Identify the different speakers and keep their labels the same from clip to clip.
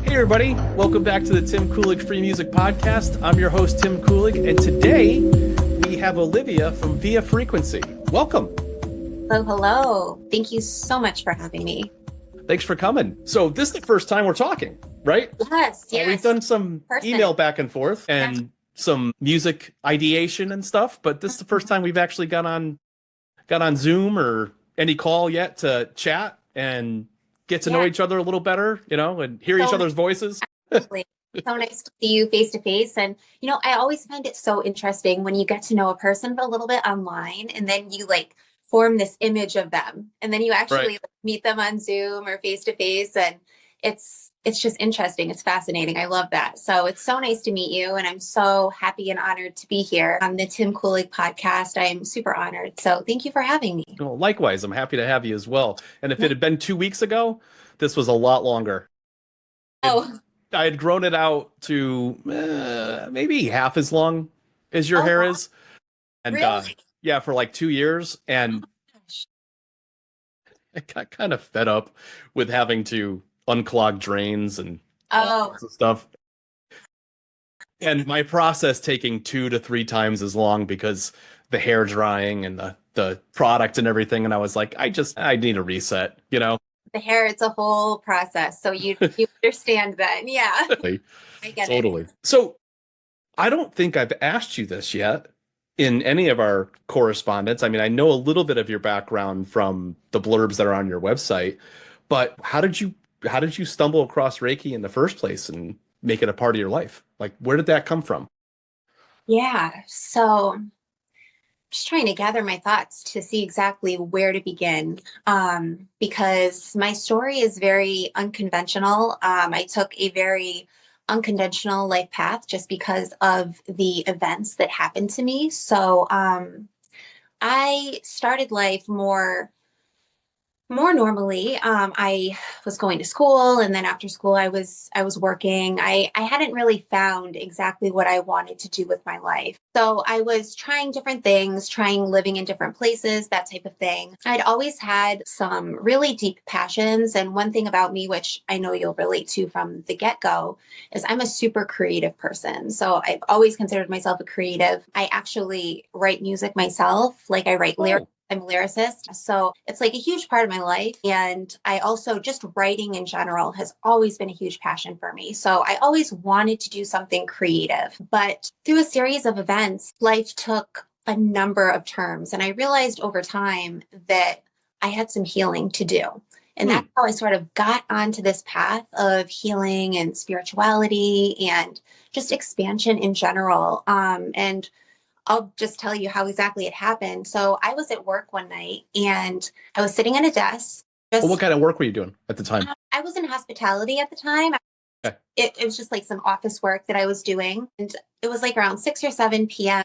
Speaker 1: Hey everybody, welcome back to the Tim Kulig Free Music Podcast. I'm your host, Tim Kulig, and today we have Olivia from Via Frequency. Welcome.
Speaker 2: Hello, hello. Thank you so much for having me.
Speaker 1: Thanks for coming. So this is the first time we're talking, right?
Speaker 2: Yes.
Speaker 1: We've done some email back and forth and some music ideation and stuff, but this is the first time we've actually got on Zoom or any call yet to chat and get to know each other a little better, and hear each other's voices.
Speaker 2: Absolutely. So nice to see you face to face. And, I always find it so interesting when you get to know a person for a little bit online and then you form this image of them. And then you actually meet them on Zoom or face to face. And it's just interesting. It's fascinating. I love that. So it's so nice to meet you. And I'm so happy and honored to be here on the Tim Kulig podcast. I'm super honored. So thank you for having me.
Speaker 1: Well, likewise, I'm happy to have you as well. And if it had been 2 weeks ago, this was a lot longer. I had grown it out to maybe half as long as your hair is. And
Speaker 2: really?
Speaker 1: for like 2 years. And I got kind of fed up with having to unclog drains and stuff. And my process taking 2 to 3 times as long because the hair drying and the product and everything. And I was like, I need a reset,
Speaker 2: The hair, it's a whole process. So you understand that. Yeah. I get
Speaker 1: totally.
Speaker 2: it.
Speaker 1: So I don't think I've asked you this yet in any of our correspondence. I mean, I know a little bit of your background from the blurbs that are on your website, but how did you stumble across Reiki in the first place and make it a part of your life? Like, where did that come from?
Speaker 2: Yeah. So just trying to gather my thoughts to see exactly where to begin, because my story is very unconventional. I took a very unconventional life path just because of the events that happened to me. So I started life more normally. I was going to school, and then after school I was working. I hadn't really found exactly what I wanted to do with my life. So I was trying different things, living in different places, that type of thing. I'd always had some really deep passions. And one thing about me, which I know you'll relate to from the get-go, is I'm a super creative person. So I've always considered myself a creative. I actually write music myself. I write lyrics. I'm a lyricist. So it's a huge part of my life. And I also, just writing in general has always been a huge passion for me. So I always wanted to do something creative. But through a series of events, life took a number of turns. And I realized over time that I had some healing to do. And that's how I sort of got onto this path of healing and spirituality and just expansion in general. And I'll just tell you how exactly it happened. So I was at work one night and I was sitting at a desk.
Speaker 1: What kind of work were you doing at the time?
Speaker 2: I was in hospitality at the time.
Speaker 1: Okay.
Speaker 2: It was just some office work that I was doing. And it was around 6 or 7 p.m.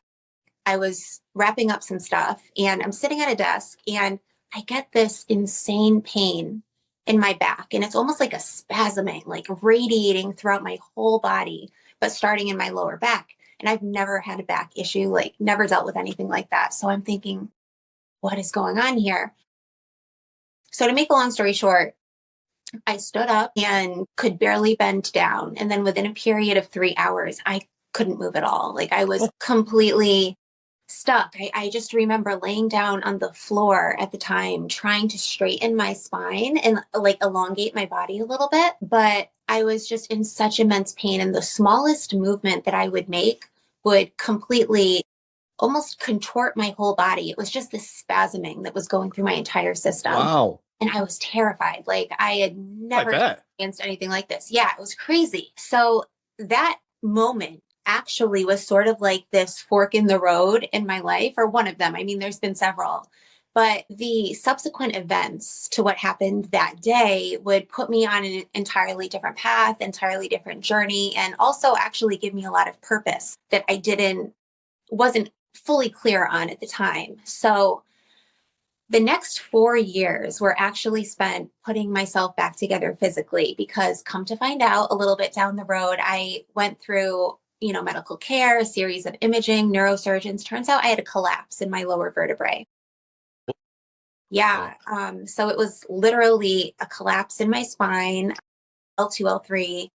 Speaker 2: I was wrapping up some stuff and I'm sitting at a desk and I get this insane pain in my back. And it's almost like a spasming, radiating throughout my whole body, but starting in my lower back. And I've never had a back issue, never dealt with anything like that. So I'm thinking, what is going on here? So to make a long story short, I stood up and could barely bend down. And then within a period of 3 hours, I couldn't move at all. I was completely stuck. I just remember laying down on the floor at the time, trying to straighten my spine and elongate my body a little bit. But I was just in such immense pain. And the smallest movement that I would make would completely almost contort my whole body. It was just this spasming that was going through my entire system.
Speaker 1: Wow.
Speaker 2: And I was terrified. I had never experienced anything like this. Yeah, it was crazy. So that moment actually was sort of like this fork in the road in my life, or one of them. I mean, there's been several. But the subsequent events to what happened that day would put me on an entirely different path, entirely different journey, and also actually give me a lot of purpose that I wasn't fully clear on at the time. So the next 4 years were actually spent putting myself back together physically, because come to find out a little bit down the road, I went through medical care, a series of imaging, neurosurgeons. Turns out I had a collapse in my lower vertebrae. Yeah. So it was literally a collapse in my spine, L2, L3.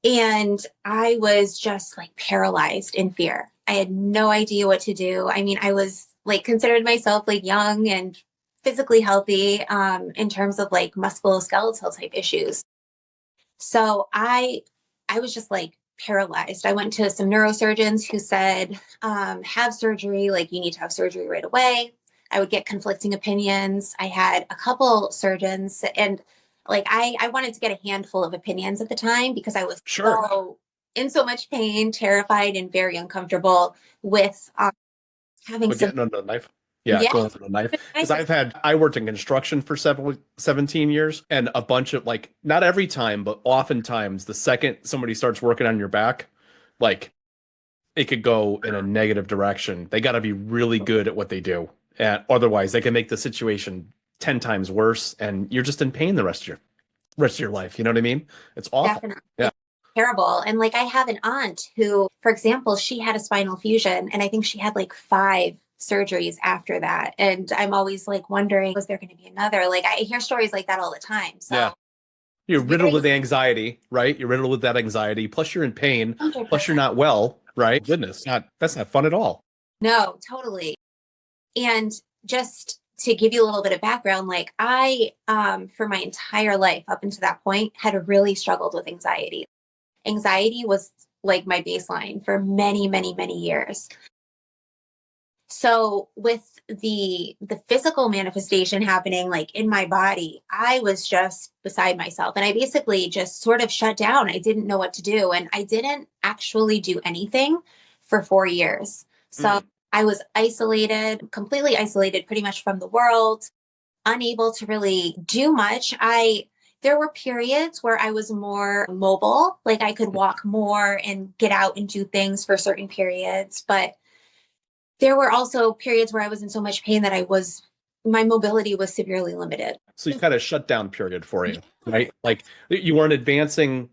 Speaker 2: And I was just like paralyzed in fear. I had no idea what to do. I mean, I was like considered myself like young and physically healthy in terms of like musculoskeletal type issues. So I was just like paralyzed. I went to some neurosurgeons who said, have surgery, like you need to have surgery right away. I would get conflicting opinions. I had a couple surgeons and like I wanted to get a handful of opinions at the time because I was
Speaker 1: Sure.
Speaker 2: so in so much pain, terrified, and very uncomfortable with having
Speaker 1: But
Speaker 2: some,
Speaker 1: getting under the knife. Yeah,
Speaker 2: yeah,
Speaker 1: going through the knife. Because
Speaker 2: I
Speaker 1: I worked in construction for 17 years, and a bunch of like, not every time, but oftentimes, the second somebody starts working on your back, like it could go in a negative direction. They got to be really good at what they do. And otherwise, they can make the situation 10 times worse, and you're just in pain the rest of your life. You know what I mean? It's awful.
Speaker 2: definitely.
Speaker 1: Yeah.
Speaker 2: It's terrible. And like I have an aunt who, for example, she had a spinal fusion and I think she had like five surgeries after that. And I'm always like wondering, was there going to be another? Like I hear stories like that all the time.
Speaker 1: Yeah.
Speaker 2: So
Speaker 1: You're
Speaker 2: it's
Speaker 1: riddled
Speaker 2: very
Speaker 1: with anxiety, right? You're riddled with that anxiety. Plus, you're in pain. Plus, you're
Speaker 2: 100%.
Speaker 1: not well, right? Goodness, not that's not fun at all.
Speaker 2: No, totally. And just to give you a little bit of background, like I, for my entire life up until that point, had really struggled with anxiety. Anxiety was like my baseline for many, many, many years. So with the physical manifestation happening like in my body, I was just beside myself and I basically just sort of shut down. I didn't know what to do and I didn't actually do anything for 4 years. So
Speaker 1: Mm.
Speaker 2: I was isolated, completely isolated pretty much from the world, unable to really do much. I There were periods where I was more mobile, like I could walk more and get out and do things for certain periods, but there were also periods where I was in so much pain that my mobility was severely limited.
Speaker 1: So you kind of shut down period for you, right? Like you weren't advancing,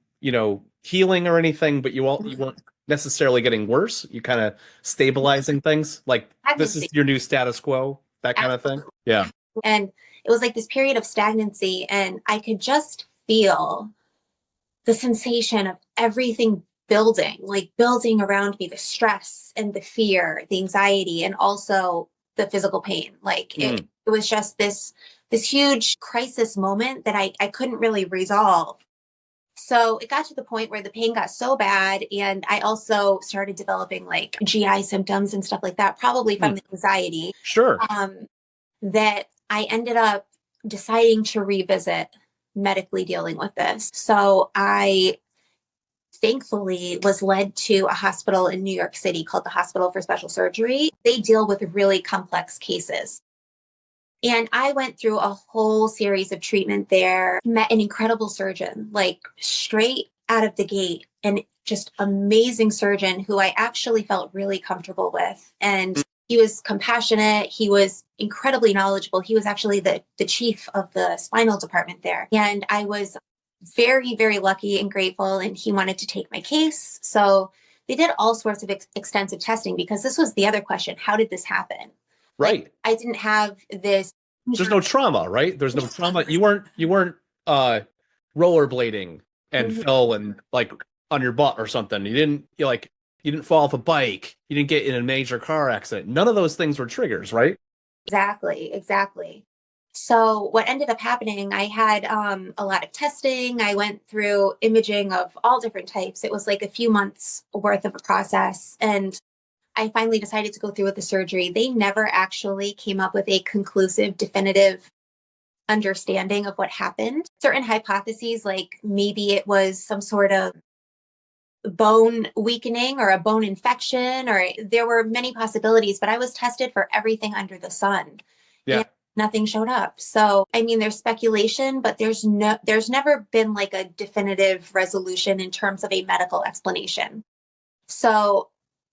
Speaker 1: healing or anything, but you weren't necessarily getting worse. You kind of stabilizing things. Like this is
Speaker 2: Stagnancy.
Speaker 1: your new status quo, that kind of thing. Yeah.
Speaker 2: And it was like this period of stagnancy, and I could just feel the sensation of everything building, like building around me, the stress and the fear, the anxiety, and also the physical pain. Like
Speaker 1: Mm.
Speaker 2: it was just this huge crisis moment that I couldn't really resolve. So it got to the point where the pain got so bad, and I also started developing like GI symptoms and stuff like that, probably from
Speaker 1: Mm.
Speaker 2: the anxiety,
Speaker 1: Sure.
Speaker 2: um, that I ended up deciding to revisit medically dealing with this. So I thankfully was led to a hospital in New York City called the Hospital for Special Surgery. They deal with really complex cases. And I went through a whole series of treatment there, met an incredible surgeon, like straight out of the gate, and just amazing surgeon who I actually felt really comfortable with. And he was compassionate. He was incredibly knowledgeable. He was actually the chief of the spinal department there. And I was very, very lucky and grateful. And he wanted to take my case. So they did all sorts of extensive testing because this was the other question. How did this happen? Like
Speaker 1: Right.
Speaker 2: I didn't have this.
Speaker 1: There's no trauma, right? There's no trauma. You weren't uh rollerblading and
Speaker 2: Mhm.
Speaker 1: fell and like on your butt or something. You didn't fall off a bike. You didn't get in a major car accident. None of those things were triggers, right?
Speaker 2: Exactly, exactly. So what ended up happening, I had a lot of testing. I went through imaging of all different types. It was like a few months worth of a process. And I finally decided to go through with the surgery. They never actually came up with a conclusive, definitive understanding of what happened. Certain hypotheses, like maybe it was some sort of bone weakening or a bone infection, or there were many possibilities, but I was tested for everything under the sun and
Speaker 1: Yeah.
Speaker 2: nothing showed up. So, I mean, there's speculation, but there's never been like a definitive resolution in terms of a medical explanation. So,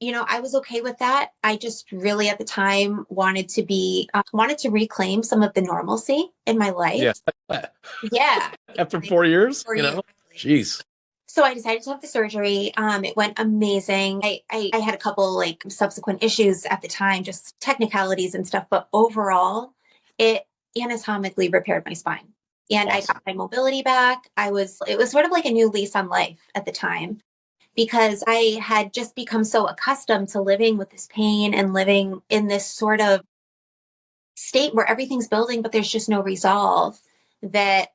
Speaker 2: I was okay with that. I just really at the time wanted to reclaim some of the normalcy in my life.
Speaker 1: Yeah.
Speaker 2: Yeah.
Speaker 1: After 4 years,
Speaker 2: For you.
Speaker 1: Jeez.
Speaker 2: So I decided to have the surgery. It went amazing. I had a couple like subsequent issues at the time, just technicalities and stuff, but overall, it anatomically repaired my spine. and I got
Speaker 1: Awesome.
Speaker 2: my mobility back. It was sort of like a new lease on life at the time because I had just become so accustomed to living with this pain and living in this sort of state where everything's building, but there's just no resolve, that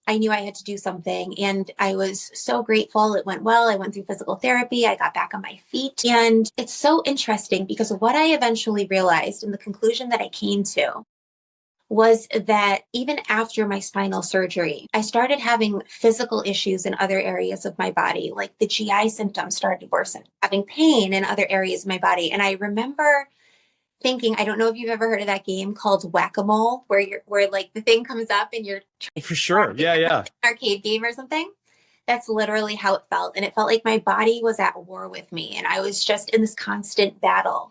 Speaker 2: I knew I had to do something. And I was so grateful. It went well. I went through physical therapy. I got back on my feet. And it's so interesting because what I eventually realized and the conclusion that I came to was that even after my spinal surgery, I started having physical issues in other areas of my body, like the GI symptoms started to worsen, having pain in other areas of my body. And I remember thinking, I don't know if you've ever heard of that game called Whack-A-Mole, where like the thing comes up and you're
Speaker 1: For sure. Yeah, yeah.
Speaker 2: arcade game or something. That's literally how it felt. And it felt like my body was at war with me. And I was just in this constant battle.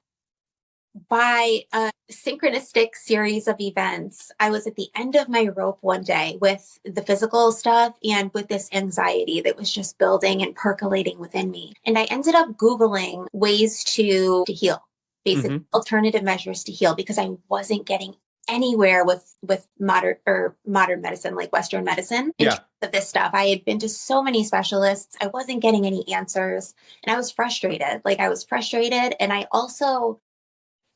Speaker 2: By a synchronistic series of events, I was at the end of my rope one day with the physical stuff and with this anxiety that was just building and percolating within me. And I ended up Googling ways to heal, basic
Speaker 1: Hmm.
Speaker 2: alternative measures to heal, because I wasn't getting anywhere with modern medicine, like Western medicine, in terms
Speaker 1: Yeah.
Speaker 2: of this stuff. I had been to so many specialists. I wasn't getting any answers. And I was frustrated. Like I was frustrated. And I also,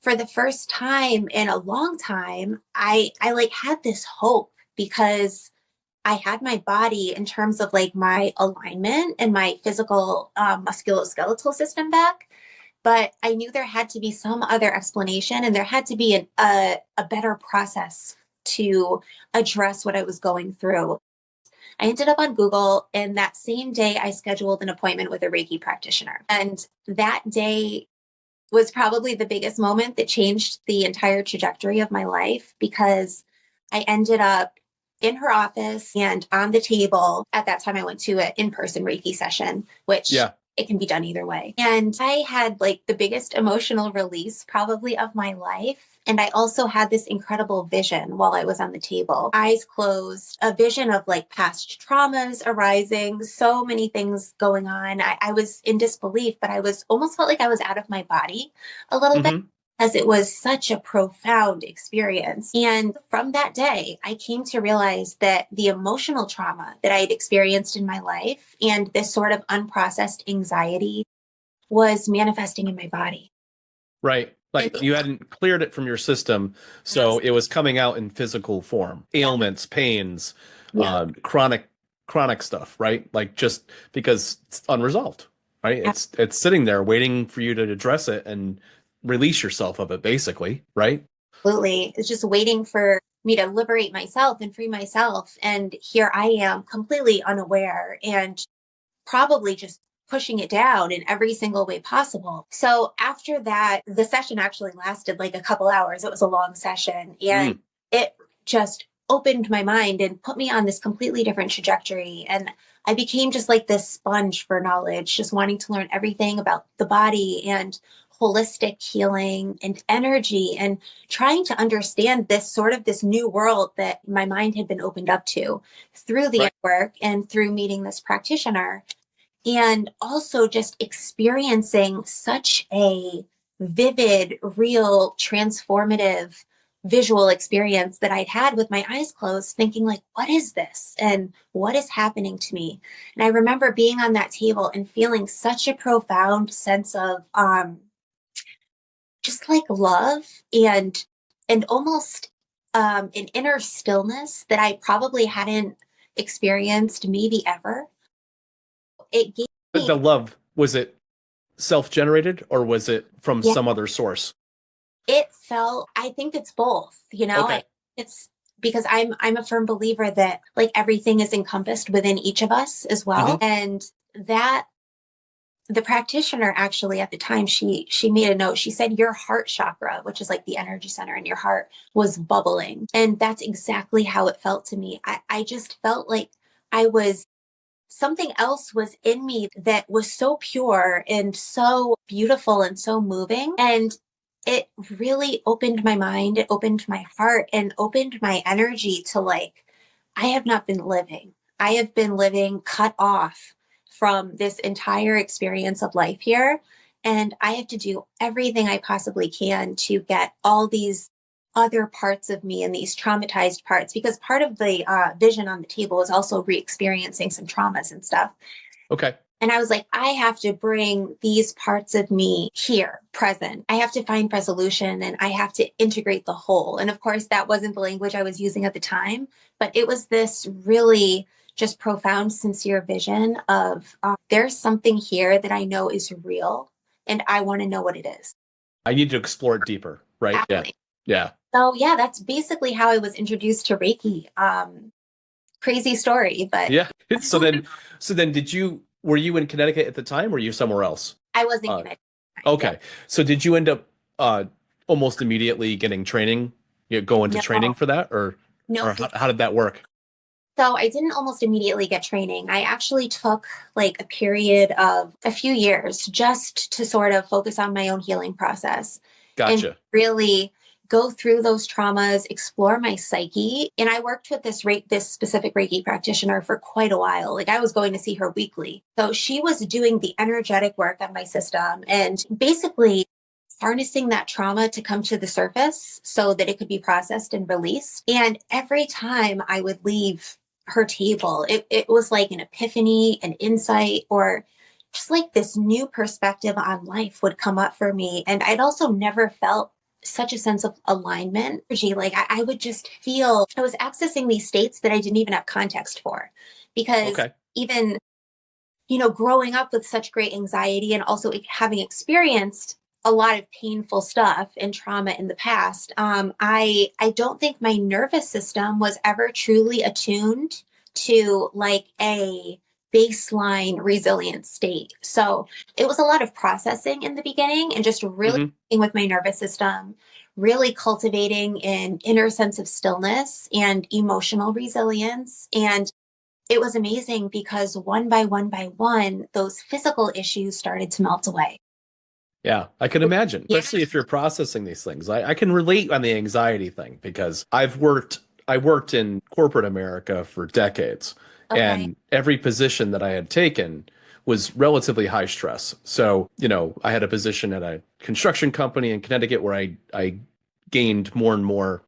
Speaker 2: for the first time in a long time, I like had this hope because I had my body in terms of like my alignment and my physical musculoskeletal system back. But I knew there had to be some other explanation and there had to be a better process to address what I was going through. I ended up on Google, and that same day I scheduled an appointment with a Reiki practitioner. And that day was probably the biggest moment that changed the entire trajectory of my life, because I ended up in her office and on the table. At that time, I went to an in-person Reiki session, which
Speaker 1: Yeah.
Speaker 2: it can be done either way. And I had like the biggest emotional release probably of my life. And I also had this incredible vision while I was on the table, eyes closed, a vision of like past traumas arising, so many things going on. I was in disbelief, but I was almost felt like I was out of my body a little bit,
Speaker 1: Hmm.
Speaker 2: as it was such a profound experience. And from that day, I came to realize that the emotional trauma that I had experienced in my life and this sort of unprocessed anxiety was manifesting in my body.
Speaker 1: Right.
Speaker 2: And
Speaker 1: Like you hadn't cleared it from your system, so
Speaker 2: yes,
Speaker 1: it was coming out in physical form,
Speaker 2: yeah,
Speaker 1: ailments, pains,
Speaker 2: yeah,
Speaker 1: chronic stuff, right? Like just because it's unresolved, right?
Speaker 2: yeah,
Speaker 1: It's sitting there waiting for you to address it and release yourself of it, basically, right?
Speaker 2: absolutely. It's just waiting for me to liberate myself and free myself. And here I am completely unaware and probably just pushing it down in every single way possible. So after that, the session actually lasted like a couple hours. It was a long session, and
Speaker 1: Mm,
Speaker 2: it just opened my mind and put me on this completely different trajectory. And I became just like this sponge for knowledge, just wanting to learn everything about the body and holistic healing and energy, and trying to understand this sort of this new world that my mind had been opened up to through the
Speaker 1: right.
Speaker 2: work and through meeting this practitioner, and also just experiencing such a vivid, real, transformative visual experience that I'd had with my eyes closed, thinking like, what is this? And what is happening to me? And I remember being on that table and feeling such a profound sense of just like love and almost an inner stillness that I probably hadn't experienced maybe ever. It gave me,
Speaker 1: The love, was it self-generated or was it from
Speaker 2: yeah,
Speaker 1: some other source?
Speaker 2: it felt, I think it's both, you know,
Speaker 1: Okay.
Speaker 2: it's because I'm a firm believer that like everything is encompassed within each of us as well.
Speaker 1: Hmm.
Speaker 2: And that the practitioner actually at the time, she made a note. She said your heart chakra, which is like the energy center in your heart, was bubbling. And that's exactly how it felt to me. I just felt like I was, something else was in me that was so pure and so beautiful and so moving. And it really opened my mind, it opened my heart, and opened my energy to like, I have not been living. I have been living cut off from this entire experience of life here. And I have to do everything I possibly can to get all these other parts of me and these traumatized parts, because part of the vision on the table is also re-experiencing some traumas and stuff.
Speaker 1: Okay.
Speaker 2: And I was like, I have to bring these parts of me here, present. I have to find resolution and I have to integrate the whole. And of course, that wasn't the language I was using at the time, but it was this really just profound, sincere vision of there's something here that I know is real and I want to know what it is.
Speaker 1: I need to explore it deeper, right? Yeah.
Speaker 2: Exactly.
Speaker 1: Yeah.
Speaker 2: So, yeah, that's basically how I was introduced to Reiki. Crazy story, but
Speaker 1: Yeah. So then were you in Connecticut at the time or were you somewhere else?
Speaker 2: I wasn't
Speaker 1: Uh,
Speaker 2: Connecticut. Yeah.
Speaker 1: okay. So did you end up almost immediately getting training, go into
Speaker 2: No,
Speaker 1: training for that or
Speaker 2: no.
Speaker 1: how did that work?
Speaker 2: So I didn't almost immediately get training. I actually took like a period of a few years just to sort of focus on my own healing process and
Speaker 1: Gotcha.
Speaker 2: really go through those traumas, explore my psyche. And I worked with this specific Reiki practitioner for quite a while. Like I was going to see her weekly. So she was doing the energetic work on my system and basically harnessing that trauma to come to the surface so that it could be processed and released. And every time I would leave her table, it was like an epiphany, an insight, or just like this new perspective on life would come up for me. And I'd also never felt such a sense of alignment. Like I would just feel I was accessing these states that I didn't even have context for. Because
Speaker 1: Okay.
Speaker 2: even, growing up with such great anxiety and also having experienced a lot of painful stuff and trauma in the past, I don't think my nervous system was ever truly attuned to like a baseline resilient state. So it was a lot of processing in the beginning and just really
Speaker 1: Hmm.
Speaker 2: working with my nervous system, really cultivating an inner sense of stillness and emotional resilience. And it was amazing because one by one, those physical issues started to melt away.
Speaker 1: Yeah, I can imagine,
Speaker 2: Yeah.
Speaker 1: especially if you're processing these things. I can relate on the anxiety thing because I worked in corporate America for decades,
Speaker 2: Okay.
Speaker 1: and every position that I had taken was relatively high stress. So, I had a position at a construction company in Connecticut where I gained more and more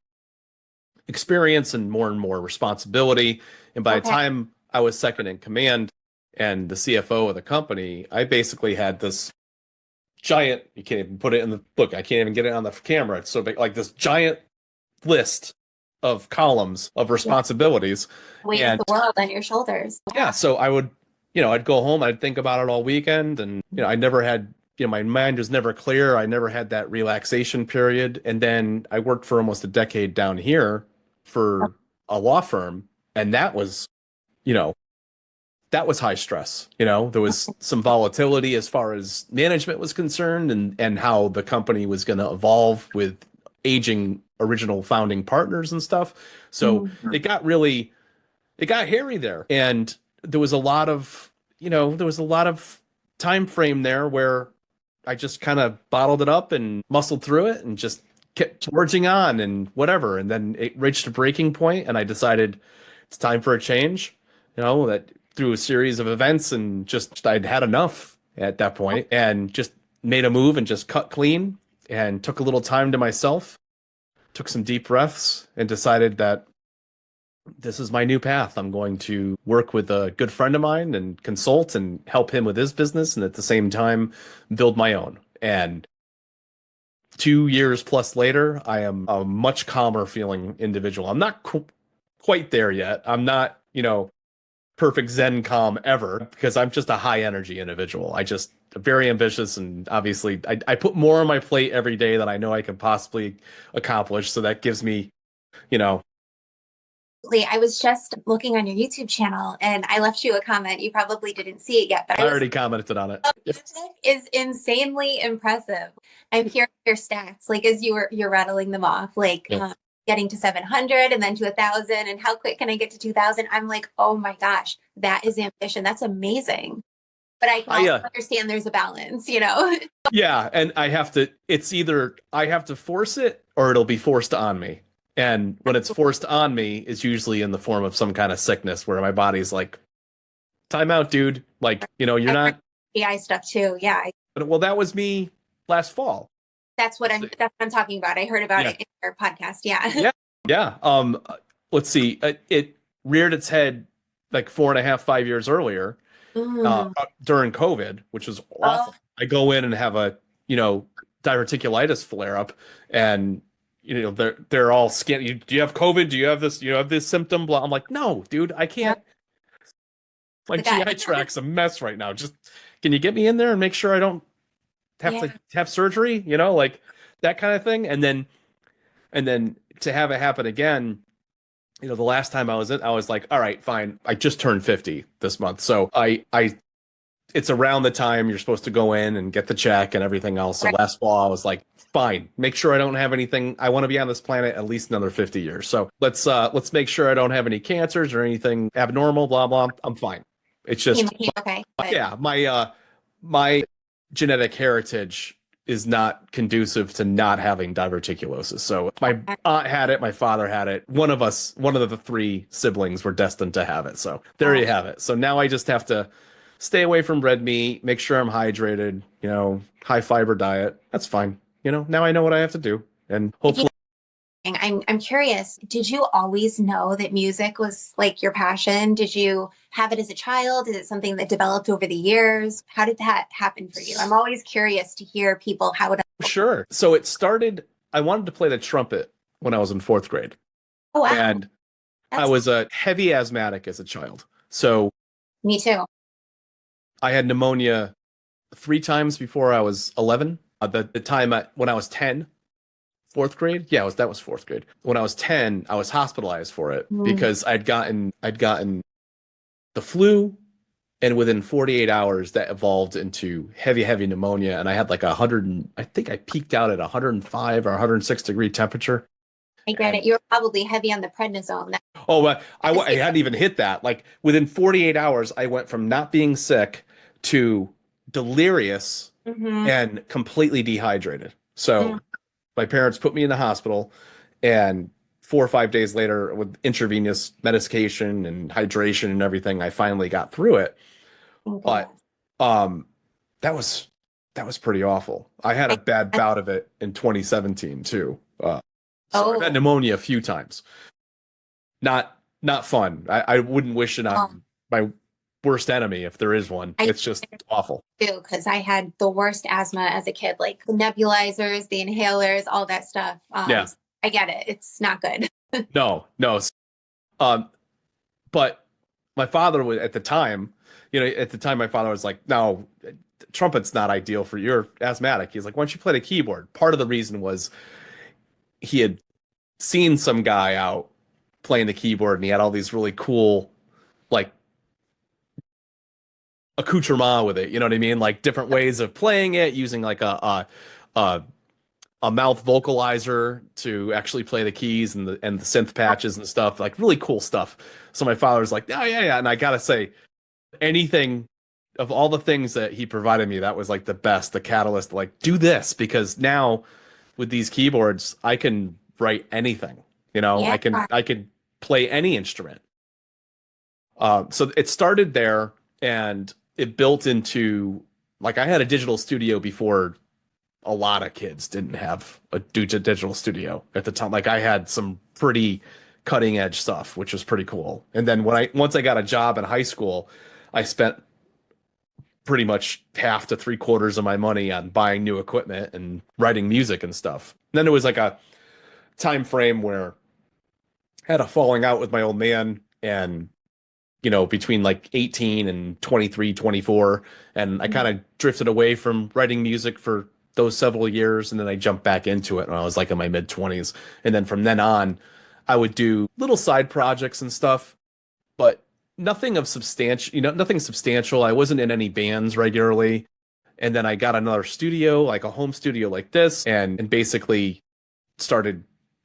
Speaker 1: experience and more responsibility. And by the
Speaker 2: Okay.
Speaker 1: time I was second in command and the CFO of the company, I basically had this giant, you can't even put it in the book. I can't even get it on the camera. It's so big, like this giant list of columns of
Speaker 2: Yeah.
Speaker 1: responsibilities.
Speaker 2: Weight of
Speaker 1: And
Speaker 2: the world on your shoulders.
Speaker 1: yeah,
Speaker 2: Yeah.
Speaker 1: so I'd go home, I'd think about it all weekend. And, I never had, my mind was never clear. I never had that relaxation period. And then I worked for almost a decade down here for a law firm. And you know, that was high stress. There was some volatility as far as management was concerned and how the company was going to evolve with aging original founding partners and stuff. So
Speaker 2: Mhm.
Speaker 1: it got hairy there. And there was a lot of, there was a lot of time frame there where I just kind of bottled it up and muscled through it and just kept forging on and whatever. And then it reached a breaking point and I decided it's time for a change. That through a series of events and just I'd had enough at that point and just made a move and just cut clean and took a little time to myself, took some deep breaths and decided that this is my new path. I'm going to work with a good friend of mine and consult and help him with his business and at the same time build my own. And 2 years plus later, I am a much calmer feeling individual. I'm not quite there yet. I'm not, perfect Zen calm ever because I'm just a high energy individual. I just very ambitious and obviously I put more on my plate every day than I know I can possibly accomplish. So that gives me, you know,
Speaker 2: I was just looking on your YouTube channel and I left you a comment. You probably didn't see it yet, but
Speaker 1: I
Speaker 2: I was
Speaker 1: already commented on it.
Speaker 2: music is insanely impressive. I'm hearing your stats, like as you're rattling them off, like
Speaker 1: Yeah.
Speaker 2: getting to 700 and then to 1,000, and how quick can I get to 2,000? I'm like, oh my gosh, that is ambition. That's amazing. But I can
Speaker 1: I
Speaker 2: also understand there's a balance.
Speaker 1: Yeah, and it's either I have to force it or it'll be forced on me. And when it's forced on me, it's usually in the form of some kind of sickness where my body's like, time out, dude. Like, you're
Speaker 2: I've heard
Speaker 1: not,
Speaker 2: AI stuff too. Yeah.
Speaker 1: well, that was me last fall.
Speaker 2: that's what I'm talking about. I heard about
Speaker 1: Yeah.
Speaker 2: it in your podcast. Yeah.
Speaker 1: Yeah. Yeah. Let's see. It reared its head like 4.5, 5 years earlier,
Speaker 2: Mm.
Speaker 1: during COVID, which was
Speaker 2: Oh,
Speaker 1: awful. I go in and have a, diverticulitis flare up, and they're all scared. Do you have COVID? Do you have this? You have this symptom? Blah. I'm like, no, dude, I
Speaker 2: yeah.
Speaker 1: can't. My
Speaker 2: The guy.
Speaker 1: GI tract's a mess right now. Just can you get me in there and make sure I don't have
Speaker 2: Yeah.
Speaker 1: to have surgery? Like that kind of thing. And then to have it happen again, the last time I was in, I was like, all right, fine. I just turned 50 this month. So it's around the time you're supposed to go in and get the check and everything else. So
Speaker 2: Right.
Speaker 1: last fall, I was like, fine, make sure I don't have anything. I want to be on this planet at least another 50 years. So let's make sure I don't have any cancers or anything abnormal, blah, blah. I'm fine. It's just,
Speaker 2: Okay. But
Speaker 1: yeah, my genetic heritage is not conducive to not having diverticulosis. So my aunt had it, my father had it. One of the three siblings were destined to have it. So there you have it. So now I just have to stay away from red meat, make sure I'm hydrated, high fiber diet. That's fine. Now I know what I have to do. And hopefully
Speaker 2: I'm curious, did you always know that music was like your passion? Did you have it as a child? Is it something that developed over the years? How did that happen for you? I'm always curious to hear people how it.
Speaker 1: sure. So it started, I wanted to play the trumpet when I was in fourth grade.
Speaker 2: Oh wow,
Speaker 1: And I
Speaker 2: that's
Speaker 1: was a heavy asthmatic as a child. So
Speaker 2: me too.
Speaker 1: I had pneumonia 3 times before I was 11. The time when I was 10, fourth grade. Yeah, that was fourth grade. When I was 10, I was hospitalized for it
Speaker 2: Mm.
Speaker 1: because I'd gotten the flu, and within 48 hours that evolved into heavy pneumonia, and I had like I think I peaked out at 105 or 106 degree temperature.
Speaker 2: I get
Speaker 1: And
Speaker 2: it. You're probably heavy on the prednisone.
Speaker 1: oh, I hadn't even hit that. Like within 48 hours, I went from not being sick to delirious
Speaker 2: Mm-hmm.
Speaker 1: and completely dehydrated. So my parents put me in the hospital, and 4 or 5 days later, with intravenous medication and hydration and everything, I finally got through it.
Speaker 2: Okay.
Speaker 1: But um, that was pretty awful. I had a bad bout of it in 2017 too. So I've had
Speaker 2: Oh,
Speaker 1: pneumonia a few times. Not fun. I wouldn't wish it
Speaker 2: oh,
Speaker 1: on my worst enemy if there is one.
Speaker 2: I
Speaker 1: It's just awful.
Speaker 2: do because I had the worst asthma as a kid, like the nebulizers, the inhalers, all that stuff.
Speaker 1: Yeah.
Speaker 2: I get it. It's not good.
Speaker 1: No, no. Um, but my father was at the time, my father was like, no, trumpet's not ideal for you're asthmatic. He's like, why don't you play the keyboard? Part of the reason was he had seen some guy out playing the keyboard, and he had all these really cool, like, accoutrement with it. You know what I mean? Like different ways of playing it, using like a a mouth vocalizer to actually play the keys and the synth patches and stuff, like really cool stuff. So my father was like, oh yeah, yeah. And I gotta say, anything of all the things that he provided me, that was like the best, the catalyst, like do this, because now with these keyboards, I can write anything.
Speaker 2: Yeah.
Speaker 1: I can play any instrument. So it started there, and it built into, like, I had a digital studio before a lot of kids didn't have a digital studio at the time. Like I had some pretty cutting edge stuff, which was pretty cool. And then once I got a job in high school, I spent pretty much half to three-quarters of my money on buying new equipment and writing music and stuff. And then there was like a time frame where I had a falling out with my old man, and between like 18 and 23, 24, and I kind of drifted away from writing music for those several years, and then I jumped back into it when I was like in my mid 20s. And then from then on, I would do little side projects and stuff, but nothing substantial. I wasn't in any bands regularly. And then I got another studio, like a home studio like this, and basically started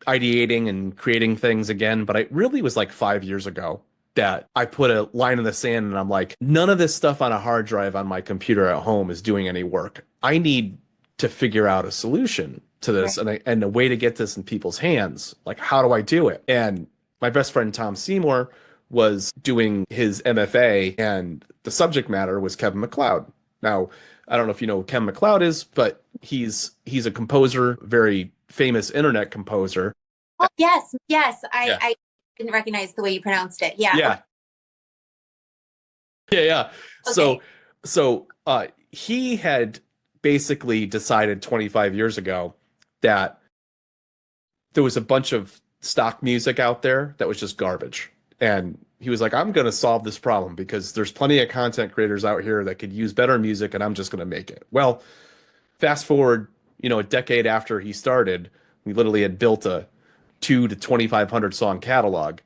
Speaker 1: ideating and creating things again. But it really was like 5 years ago that I put a line in the sand, and I'm like, none of this stuff on a hard drive on my computer at home is doing any work. I need to figure out a solution to this,
Speaker 2: Right.
Speaker 1: and a way to get this in people's hands. Like, how do I do it? And my best friend Tom Seymour was doing his MFA, and the subject matter was Kevin MacLeod. Now, I don't know if you know who Ken McLeod is, but he's a composer, very famous internet composer.
Speaker 2: Oh, yes, yes.
Speaker 1: Yeah.
Speaker 2: I didn't recognize the way you pronounced it. Yeah. Okay.
Speaker 1: Yeah. Yeah, yeah.
Speaker 2: Okay.
Speaker 1: So he had basically decided 25 years ago that there was a bunch of stock music out there that was just garbage. And he was like, I'm going to solve this problem because there's plenty of content creators out here that could use better music and I'm just going to make it. Well, fast forward, a decade after he started, we literally had built a 2 to 2,500 song catalog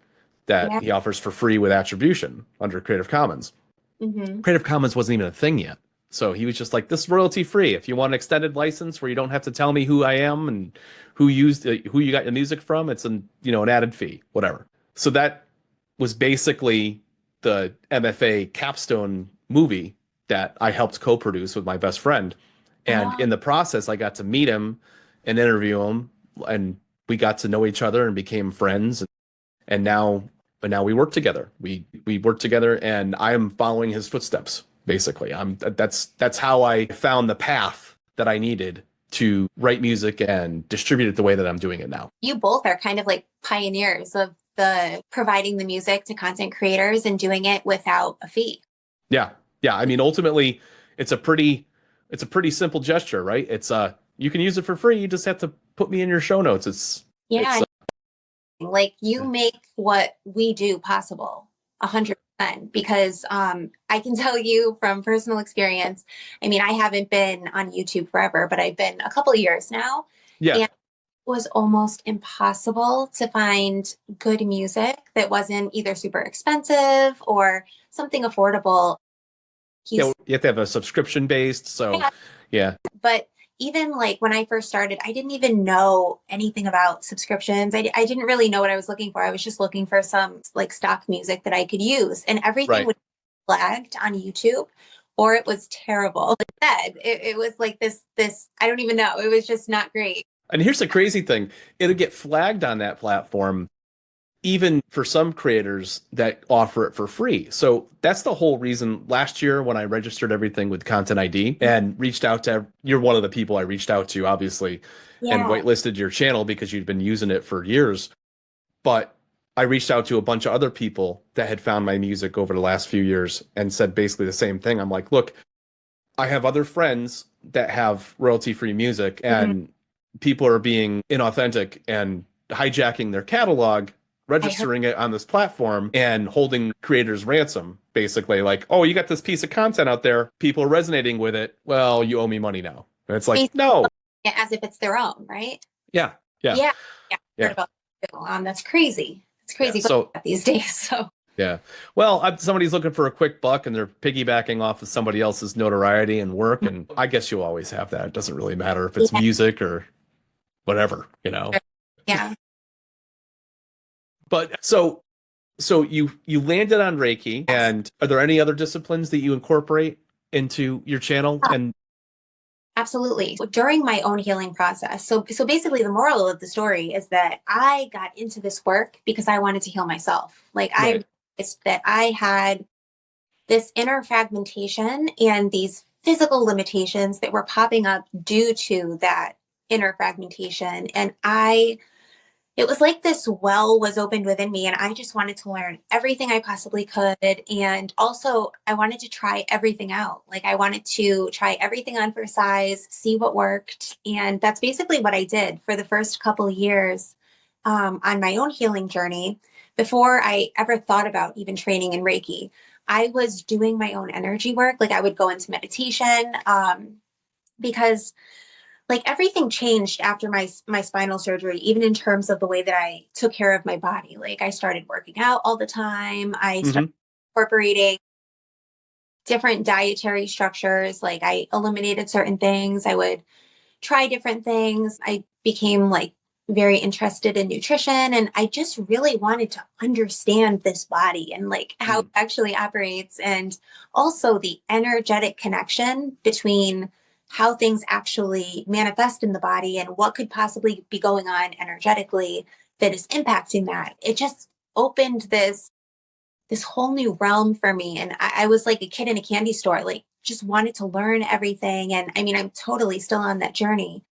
Speaker 1: that
Speaker 2: Yeah.
Speaker 1: he offers for free with attribution under Creative Commons.
Speaker 2: Hmm.
Speaker 1: Creative Commons wasn't even a thing yet. So he was just like, this is royalty free. If you want an extended license where you don't have to tell me who I am and who you got your music from, it's an added fee, whatever. So that was basically the MFA capstone movie that I helped co-produce with my best friend. And
Speaker 2: Oh,
Speaker 1: in the process, I got to meet him and interview him, and we got to know each other and became friends. And now we work together. We work together, and I am following his footsteps. Basically, that's how I found the path that I needed to write music and distribute it the way that I'm doing it now.
Speaker 2: you both are kind of like pioneers of the providing the music to content creators and doing it without a fee.
Speaker 1: Yeah, yeah. I mean, ultimately, it's a pretty it's a pretty simple gesture, right? It's you can use it for free. You just have to put me in your show notes. It's
Speaker 2: Yeah. Like you
Speaker 1: yeah.
Speaker 2: make what we do possible 100% because I can tell you from personal experience. I mean, I haven't been on YouTube forever, but I've been a couple of years now, and
Speaker 1: Yeah.
Speaker 2: it was almost impossible to find good music that wasn't either super expensive or something affordable.
Speaker 1: Yeah,
Speaker 2: He's
Speaker 1: you have to have a subscription based. So,
Speaker 2: Yeah,
Speaker 1: yeah,
Speaker 2: but even like when I first started, I didn't even know anything about subscriptions. I didn't really know what I was looking for. I was just looking for some like stock music that I could use, and everything
Speaker 1: right.
Speaker 2: was flagged on YouTube or it was terrible. It was like this, I don't even know. It was just not great.
Speaker 1: And here's the crazy thing. It'll get flagged on that platform, even for some creators that offer it for free. So that's the whole reason last year when I registered everything with Content ID and reached out to, you're one of the people I reached out to, obviously, and
Speaker 2: Yeah.
Speaker 1: whitelisted your channel because you'd been using it for years. But I reached out to a bunch of other people that had found my music over the last few years and said basically the same thing. I'm like, look, I have other friends that have royalty-free music,
Speaker 2: Mhm.
Speaker 1: and people are being inauthentic and hijacking their catalog,
Speaker 2: I heard.
Speaker 1: registering it on this platform, and holding creators ransom. Basically, like, oh, you got this piece of content out there, people are resonating with it. Well, you owe me money now. And it's like,
Speaker 2: Basically
Speaker 1: no,
Speaker 2: it as if it's their own, right?
Speaker 1: yeah, yeah,
Speaker 2: Yeah. Yeah. I heard
Speaker 1: yeah,
Speaker 2: about that too. That's crazy. It's
Speaker 1: yeah.
Speaker 2: crazy
Speaker 1: So
Speaker 2: these days. So
Speaker 1: yeah. Well, somebody's looking for a quick buck and they're piggybacking off of somebody else's notoriety and work. And I guess you'll always have that. It doesn't really matter if it's
Speaker 2: yeah.
Speaker 1: music or whatever.
Speaker 2: Yeah.
Speaker 1: But so you landed on Reiki,
Speaker 2: Yes.
Speaker 1: and are there any other disciplines that you incorporate into your channel? And
Speaker 2: Absolutely. During my own healing process. So basically the moral of the story is that I got into this work because I wanted to heal myself. Like I
Speaker 1: right.
Speaker 2: realized that I had this inner fragmentation and these physical limitations that were popping up due to that inner fragmentation. And it was like this well was opened within me, and I just wanted to learn everything I possibly could. And also, I wanted to try everything out. Like, I wanted to try everything on for size, see what worked. And that's basically what I did for the first couple of years on my own healing journey. Before I ever thought about even training in Reiki, I was doing my own energy work. Like, I would go into meditation because like everything changed after my spinal surgery, even in terms of the way that I took care of my body. Like I started working out all the time. I started
Speaker 1: Hmm.
Speaker 2: incorporating different dietary structures. Like I eliminated certain things. I would try different things. I became like very interested in nutrition, and I just really wanted to understand this body and like how it
Speaker 1: Mm.
Speaker 2: actually operates, and also the energetic connection between how things actually manifest in the body and what could possibly be going on energetically that is impacting that. It just opened this whole new realm for me, and I was like a kid in a candy store, like just wanted to learn everything. And I mean, I'm totally still on that journey.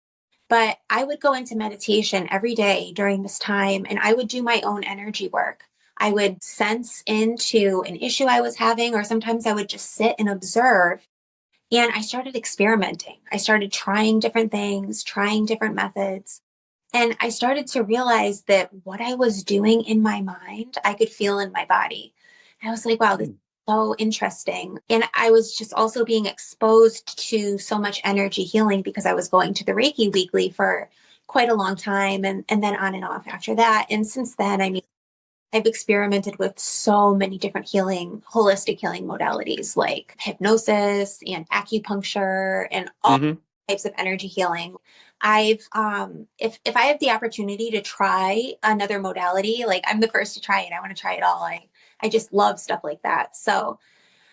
Speaker 2: But I would go into meditation every day during this time and I would do my own energy work. I would sense into an issue I was having, or sometimes I would just sit and observe. And I started experimenting. I started trying different things, trying different methods. And I started to realize that what I was doing in my mind, I could feel in my body. And I was like, wow, this is so interesting. And I was just also being exposed to so much energy healing because I was going to the Reiki weekly for quite a long time and then on and off after that. And since then, I mean, I've experimented with so many different holistic healing modalities like hypnosis and acupuncture and all
Speaker 1: Mm-hmm.
Speaker 2: types of energy healing. If I have the opportunity to try another modality, like I'm the first to try it. I want to try it all. I just love stuff like that. So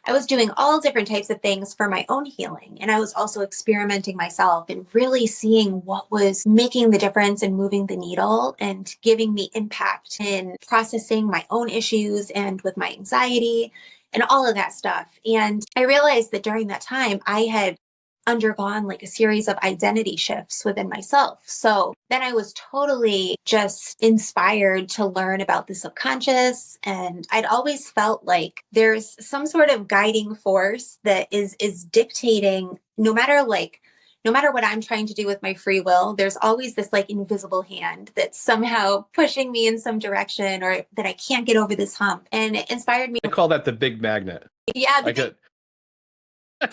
Speaker 2: I was doing all different types of things for my own healing. And I was also experimenting myself and really seeing what was making the difference and moving the needle and giving me impact in processing my own issues and with my anxiety and all of that stuff. And I realized that during that time, I had undergone like a series of identity shifts within myself. So then I was totally just inspired to learn about the subconscious. And I'd always felt like there's some sort of guiding force that is dictating no matter what I'm trying to do with my free will, there's always this like invisible hand that's somehow pushing me in some direction or that I can't get over this hump. And it inspired me
Speaker 1: I
Speaker 2: to,
Speaker 1: call that the big magnet.
Speaker 2: yeah,
Speaker 1: I could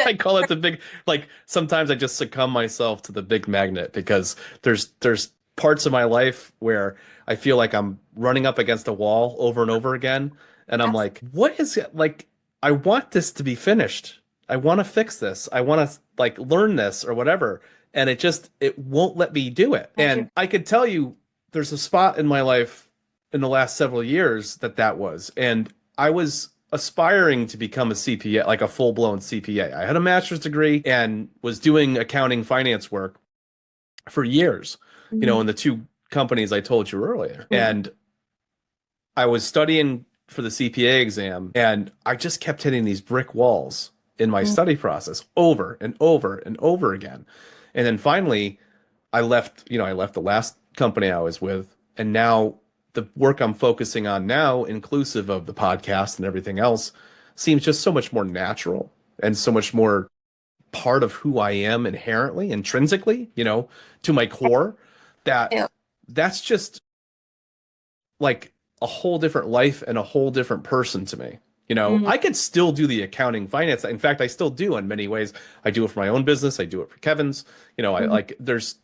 Speaker 1: I call it the big, like sometimes I just succumb myself to the big magnet because there's parts of my life where I feel like I'm running up against a wall over and over again, and I'm like, what is it? Like, I want this to be finished. I want to fix this. I want to like learn this or whatever, and it won't let me do it. And I could tell you there's a spot in my life in the last several years that was, and I was aspiring to become a CPA, like a full-blown CPA. I had a master's degree and was doing accounting finance work for years, in the two companies I told you earlier. And I was studying for the CPA exam and I just kept hitting these brick walls in my study process over and over and over again. And then finally I left the last company I was with, and now the work I'm focusing on now, inclusive of the podcast and everything else, seems just so much more natural and so much more part of who I am inherently, intrinsically, to my core, that that's just like a whole different life and a whole different person to me. I could still do the accounting finance. In fact, I still do in many ways. I do it for my own business. I do it for Kevin's. I like there's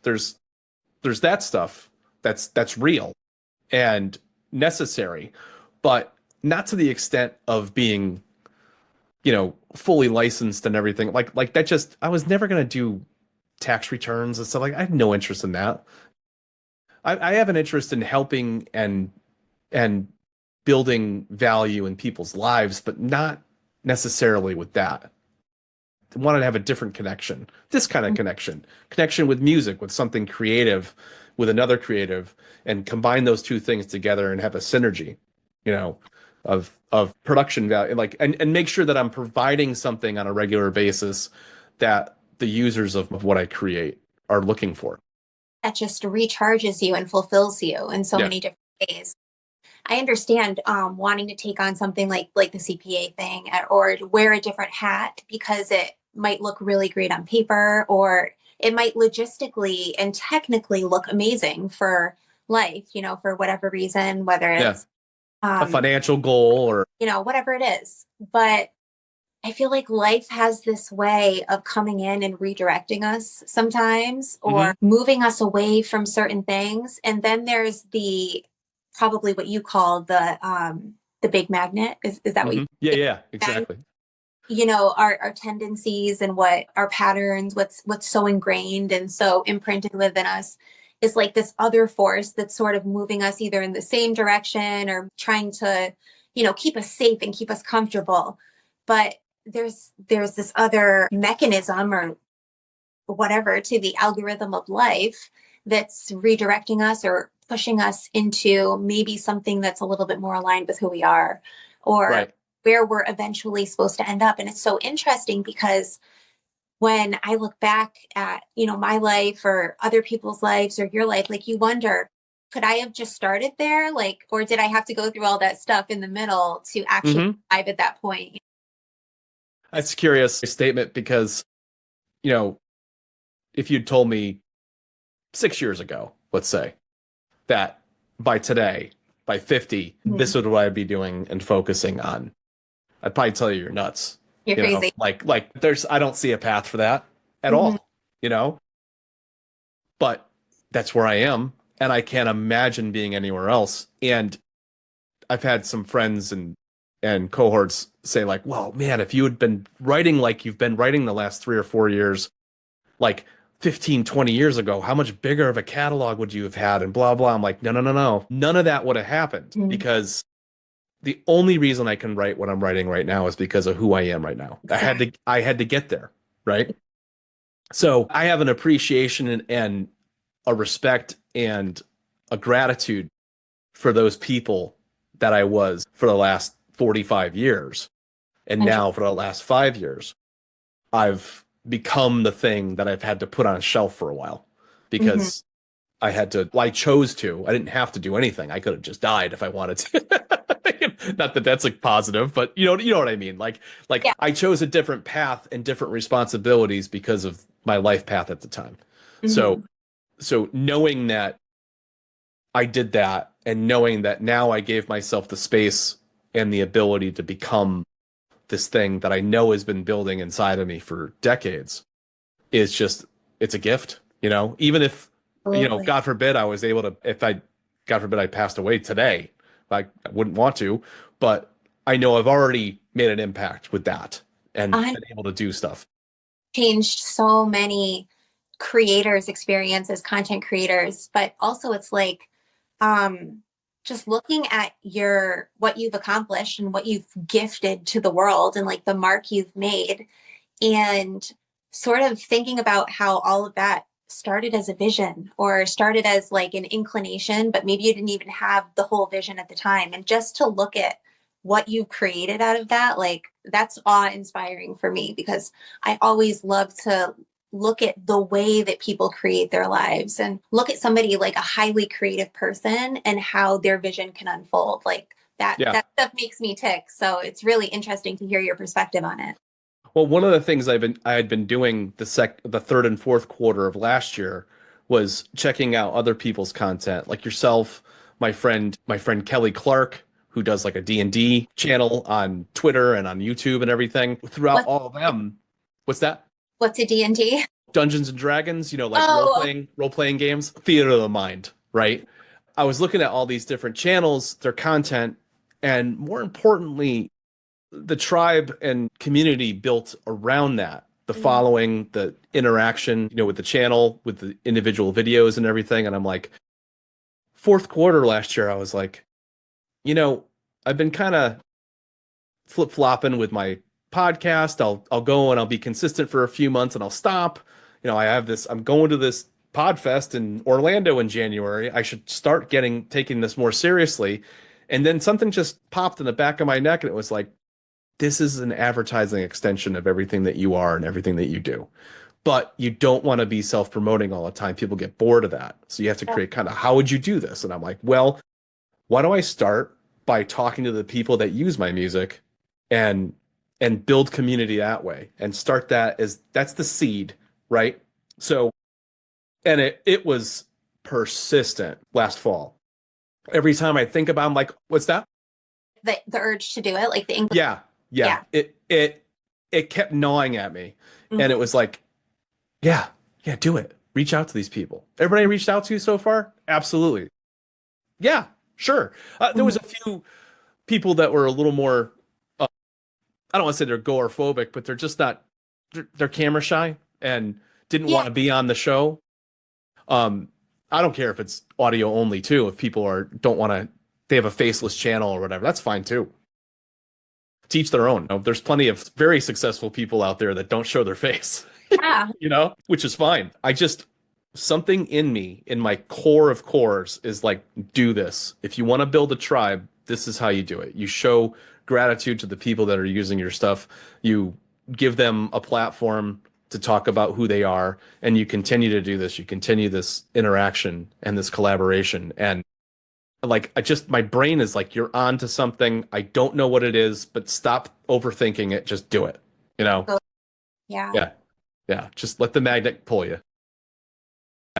Speaker 1: that stuff that's real and necessary, but not to the extent of being, fully licensed and everything. Like that just I was never gonna do tax returns and stuff like I have no interest in that. I have an interest in helping and building value in people's lives, but not necessarily with that. I wanted to have a different connection, this kind of connection with music, with something creative, with another creative, and combine those two things together and have a synergy, you know, of production value, like and make sure that I'm providing something on a regular basis that the users of what I create are looking for.
Speaker 2: that just recharges you and fulfills you in so
Speaker 1: Yeah.
Speaker 2: many different ways. I understand wanting to take on something like the CPA thing or wear a different hat because it might look really great on paper or it might logistically and technically look amazing for life, for whatever reason, whether
Speaker 1: Yeah.
Speaker 2: it's
Speaker 1: A financial goal or
Speaker 2: whatever it is. But I feel like life has this way of coming in and redirecting us sometimes or
Speaker 1: Mhm.
Speaker 2: moving us away from certain things. And then there's the probably what you call the big magnet. Is that what you
Speaker 1: Mhm. Yeah, yeah,
Speaker 2: and
Speaker 1: exactly.
Speaker 2: our tendencies and what our patterns, what's so ingrained and so imprinted within us is like this other force that's sort of moving us either in the same direction or trying to, keep us safe and keep us comfortable. But there's this other mechanism or whatever to the algorithm of life that's redirecting us or pushing us into maybe something that's a little bit more aligned with who we are or
Speaker 1: Right.
Speaker 2: where we're eventually supposed to end up. And it's so interesting because when I look back at, my life or other people's lives or your life, like you wonder, could I have just started there? Like, or did I have to go through all that stuff in the middle to actually
Speaker 1: Hmm.
Speaker 2: arrive at that point?
Speaker 1: That's a curious statement because, you know, if you'd told me 6 years ago, let's say, that by today, by 50,
Speaker 2: Mhm.
Speaker 1: this is what I'd be doing and focusing on, I'd probably tell you you're nuts.
Speaker 2: You're crazy.
Speaker 1: Like I don't see a path for that at
Speaker 2: Hmm.
Speaker 1: all, you know? But that's where I am, and I can't imagine being anywhere else. And I've had some friends and cohorts say like, "Well, man, if you had been writing like you've been writing the last 3 or 4 years, like 15, 20 years ago, how much bigger of a catalog would you have had?" And blah blah. I'm like, "No, no, no, no. None of that would have happened because the only reason I can write what I'm writing right now is because of who I am right now.
Speaker 2: Exactly.
Speaker 1: I had to get there, right? So I have an appreciation and a respect and a gratitude for those people that I was for the last 45 years. And now for the last 5 years, I've become the thing that I've had to put on a shelf for a while
Speaker 2: Hmm.
Speaker 1: because well, I chose to. I didn't have to do anything. I could have just died if I wanted to. Not that that's like positive, but you know what I mean. Like
Speaker 2: Yeah.
Speaker 1: I chose a different path and different responsibilities because of my life path at the time. So
Speaker 2: Hmm.
Speaker 1: so knowing that I did that and knowing that now I gave myself the space and the ability to become this thing that I know has been building inside of me for decades is just, it's a gift, even if,
Speaker 2: Absolutely.
Speaker 1: God forbid I was able to, God forbid I passed away today, I wouldn't want to, but I know I've already made an impact with that and
Speaker 2: I
Speaker 1: been able to do stuff.
Speaker 2: changed so many creators' experience as content creators, but also it's like um just looking at your what you've accomplished and what you've gifted to the world and like the mark you've made and sort of thinking about how all of that started as a vision or started as like an inclination, but maybe you didn't even have the whole vision at the time. And just to look at what you've created out of that, like that's awe inspiring for me because I always love to look at the way that people create their lives and look at somebody like a highly creative person and how their vision can unfold. Like
Speaker 1: Yeah.
Speaker 2: that stuff makes me tick. So it's really interesting to hear your perspective on it.
Speaker 1: Well, one of the things I had been doing the third and fourth quarter of last year was checking out other people's content, like yourself, my friend Kelly Clark, who does like a D&D channel on Twitter and on YouTube and everything. Throughout
Speaker 2: What
Speaker 1: all of them, what's that?
Speaker 2: what's a D&D?
Speaker 1: Dungeons and Dragons, like
Speaker 2: Oh,
Speaker 1: role playing games, theater of the mind, right? I was looking at all these different channels, their content, and more importantly, the tribe and community built around that, the
Speaker 2: mhm.
Speaker 1: following, the interaction, with the channel, with the individual videos and everything. And I'm like, fourth quarter last year, I was like, you know, I've been kind of flip-flopping with my podcast. I'll go and I'll be consistent for a few months and I'll stop. I'm going to this Podfest in Orlando in January. I should start taking this more seriously. And then something just popped in the back of my neck and it was like, this is an advertising extension of everything that you are and everything that you do. But you don't want to be self-promoting all the time. People get bored of that. So you have to create kind of, how would you do this? And I'm like, well, why don't I start by talking to the people that use my music and build community that way and start that as that's the seed, right? So, and it was persistent last fall. Every time I think about, I'm like, what's that?
Speaker 2: The urge to do it, like the English.
Speaker 1: Yeah, yeah.
Speaker 2: Yeah.
Speaker 1: It kept gnawing at me. And
Speaker 2: Mhm.
Speaker 1: it was like, yeah, yeah, do it. Reach out to these people. Everybody I reached out to so far? Absolutely. Yeah, sure. There
Speaker 2: Mhm.
Speaker 1: was a few people that were a little more, I don't want to say they're agoraphobic, but they're just not, they're camera shy and didn't
Speaker 2: Yeah.
Speaker 1: want to be on the show. Um, I don't care if it's audio only too. If people don't want to, they have a faceless channel or whatever, that's fine too. Teach their own. There's plenty of very successful people out there that don't show their face,
Speaker 2: Yeah.
Speaker 1: which is fine. Something in me, in my core of cores, is like, do this. If you want to build a tribe, this is how you do it. You show gratitude to the people that are using your stuff. You give them a platform to talk about who they are, and you continue to do this. You continue this interaction and this collaboration. And like, my brain is like, you're on to something. I don't know what it is, but stop overthinking it. Just do it. You know?
Speaker 2: So, yeah.
Speaker 1: Yeah. Yeah. Just let the magnet pull you.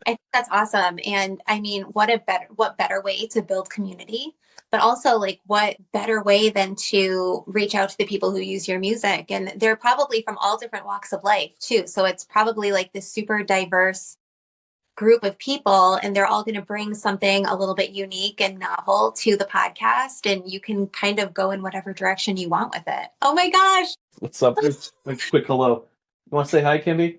Speaker 2: I think that's awesome. And I mean, what better way to build community, but also like what better way than to reach out to the people who use your music. And they're probably from all different walks of life too. So it's probably like this super diverse group of people, and they're all going to bring something a little bit unique and novel to the podcast. And you can kind of go in whatever direction you want with it. Oh my gosh.
Speaker 1: What's up? Quick hello. You want to say hi, Kimby?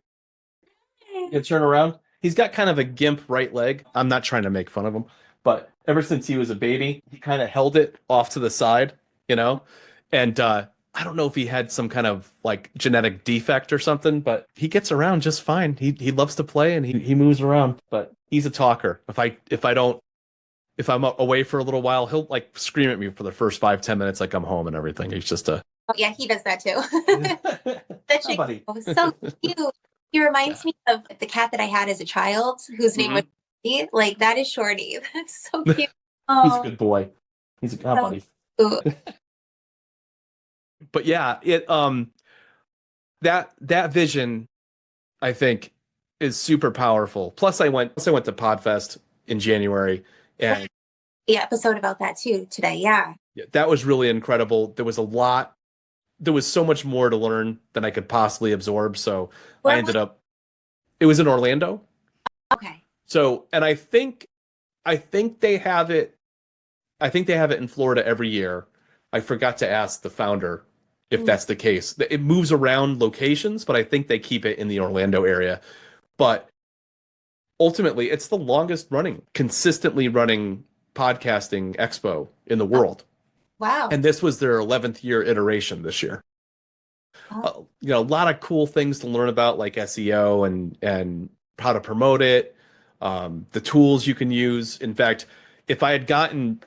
Speaker 1: You turn around. He's got kind of a gimp right leg. I'm not trying to make fun of him, but ever since he was a baby, he kind of held it off to the side, you know? And I don't know if he had some kind of like genetic defect or something, but he gets around just fine. He loves to play and he moves around, but he's a talker. If I'm away for a little while, he'll like scream at me for the first 5-10 minutes like I'm home and everything. He's just a
Speaker 2: Oh, yeah, he does that too. That
Speaker 1: Hi,
Speaker 2: chick
Speaker 1: buddy.
Speaker 2: was so cute. He reminds me of the cat that I had as a child, whose name was Shorty. Like that is Shorty. That's so cute.
Speaker 1: He's a
Speaker 2: Oh,
Speaker 1: good boy. He's a
Speaker 2: so
Speaker 1: buddy.
Speaker 2: cute.
Speaker 1: But yeah, that vision I think is super powerful. Plus I went to Podfest in January, and
Speaker 2: The episode about that too today. Yeah.
Speaker 1: yeah, that was really incredible. There was so much more to learn than I could possibly absorb. So I
Speaker 2: Where was
Speaker 1: ended up, it was in Orlando.
Speaker 2: okay.
Speaker 1: So, and I think they have it, I think they have it in Florida every year. I forgot to ask the founder if
Speaker 2: Mm,
Speaker 1: that's the case. It moves around locations, but I think they keep it in the Orlando area. But ultimately, it's the longest running, consistently running podcasting expo in the world.
Speaker 2: wow.
Speaker 1: And this was their 11th year iteration this year.
Speaker 2: Oh,
Speaker 1: A lot of cool things to learn about, like SEO and how to promote it, the tools you can use. In fact, if I had gotten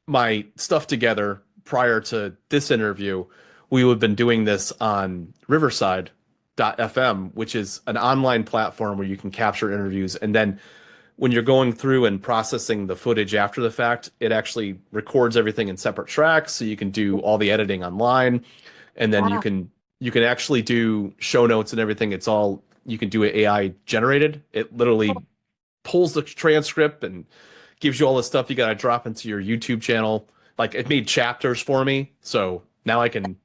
Speaker 1: my stuff together prior to this interview, we would have been doing this on Riverside.fm, which is an online platform where you can capture interviews. And then when you're going through and processing the footage after the fact, it actually records everything in separate tracks, so you can do all the editing online, and then
Speaker 2: wow.
Speaker 1: you can actually do show notes and everything. It's all you can do it AI generated. It literally pulls the transcript and gives you all the stuff you got to drop into your YouTube channel. Like it made chapters for me, so now I can.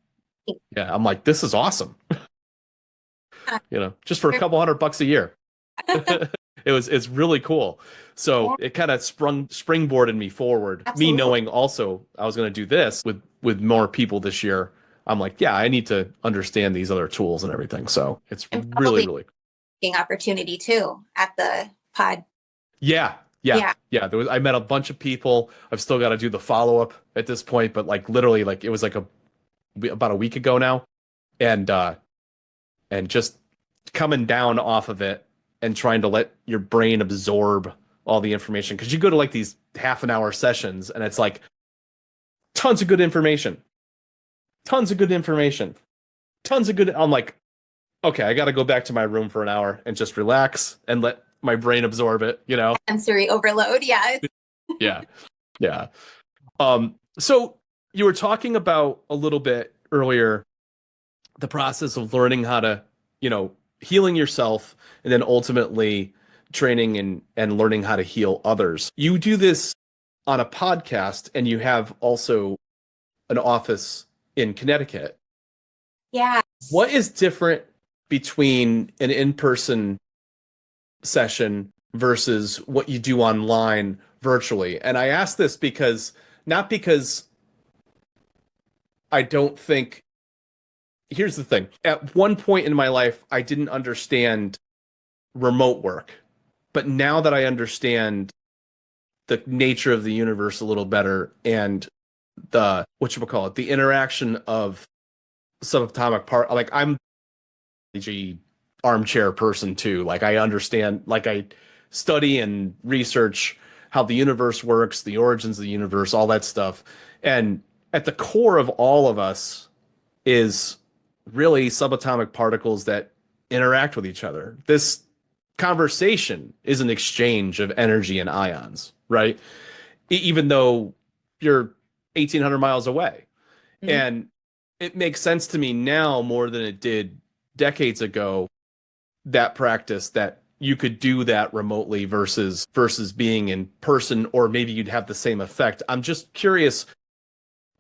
Speaker 1: Yeah, I'm like, this is awesome. Just for a couple $100 a year. It's really cool. So
Speaker 2: Yeah,
Speaker 1: it kind of springboarded me forward. Me
Speaker 2: absolutely.
Speaker 1: knowing also I was going to do this with more people this year. I'm like, yeah, I need to understand these other tools and everything. So it's
Speaker 2: And
Speaker 1: really,
Speaker 2: probably
Speaker 1: really,
Speaker 2: being opportunity too at the pod.
Speaker 1: yeah, yeah,
Speaker 2: Yeah.
Speaker 1: yeah. I met a bunch of people. I've still got to do the follow up at this point, but like literally, like it was like about a week ago now, and just coming down off of it and trying to let your brain absorb all the information, because you go to like these half an hour sessions and it's like tons of good information, tons of good information, tons of good. I'm like, okay, I got to go back to my room for an hour and just relax and let my brain absorb it, you know?
Speaker 2: Sensory overload. Yeah.
Speaker 1: Yeah. Yeah. So you were talking about a little bit earlier the process of learning how to, healing yourself, and then ultimately training and learning how to heal others. You do this on a podcast, and you have also an office in Connecticut.
Speaker 2: Yeah.
Speaker 1: What is different between an in-person session versus what you do online virtually? And I ask this because not because I don't think here's the thing. At one point in my life, I didn't understand remote work. But now that I understand the nature of the universe a little better, and the the interaction of subatomic part, like I'm a armchair person too. Like I understand, like I study and research how the universe works, the origins of the universe, all that stuff. And at the core of all of us is really subatomic particles that interact with each other. This conversation is an exchange of energy and ions, right? Even though you're 1,800 miles away.
Speaker 2: Mhm.
Speaker 1: And it makes sense to me now more than it did decades ago, that practice that you could do that remotely versus being in person, or maybe you'd have the same effect. I'm just curious,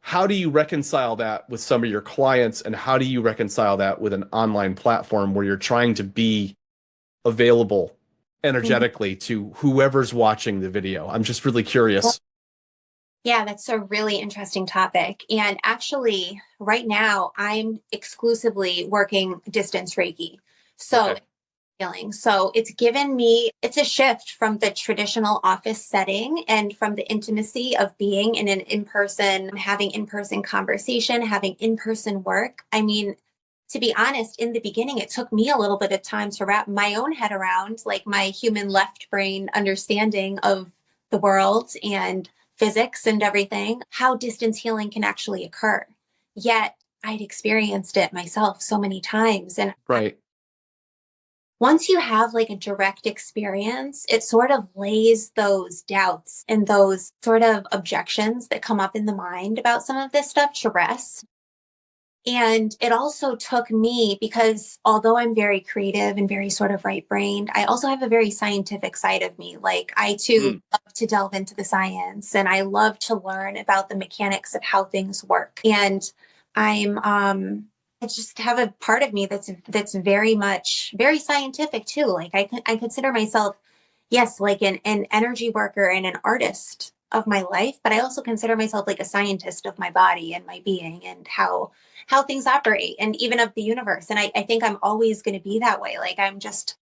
Speaker 1: how do you reconcile that with some of your clients, and how do you reconcile that with an online platform where you're trying to be available
Speaker 2: Mhm.
Speaker 1: energetically to whoever's watching the video? I'm just really curious.
Speaker 2: Yeah, that's a really interesting topic. And actually, right now, I'm exclusively working distance Reiki. So,
Speaker 1: Okay.
Speaker 2: healing. So, it's given me, it's a shift from the traditional office setting and from the intimacy of being in an in person, having in person conversation, having in person work. I mean, to be honest, in the beginning, it took me a little bit of time to wrap my own head around like my human left brain understanding of the world and physics and everything, how distance healing can actually occur. Yet I'd experienced it myself so many times. And
Speaker 1: Right.
Speaker 2: once you have like a direct experience, it sort of lays those doubts and those sort of objections that come up in the mind about some of this stuff to rest. And it also took me because although I'm very creative and very sort of right brained, I also have a very scientific side of me. Like I too
Speaker 1: Mm.
Speaker 2: love to delve into the science and I love to learn about the mechanics of how things work. And I just have a part of me that's very much very scientific too. Like I consider myself, yes, like an energy worker and an artist of my life, but I also consider myself like a scientist of my body and my being and how things operate and even of the universe. And I think I'm always going to be that way. Like I'm just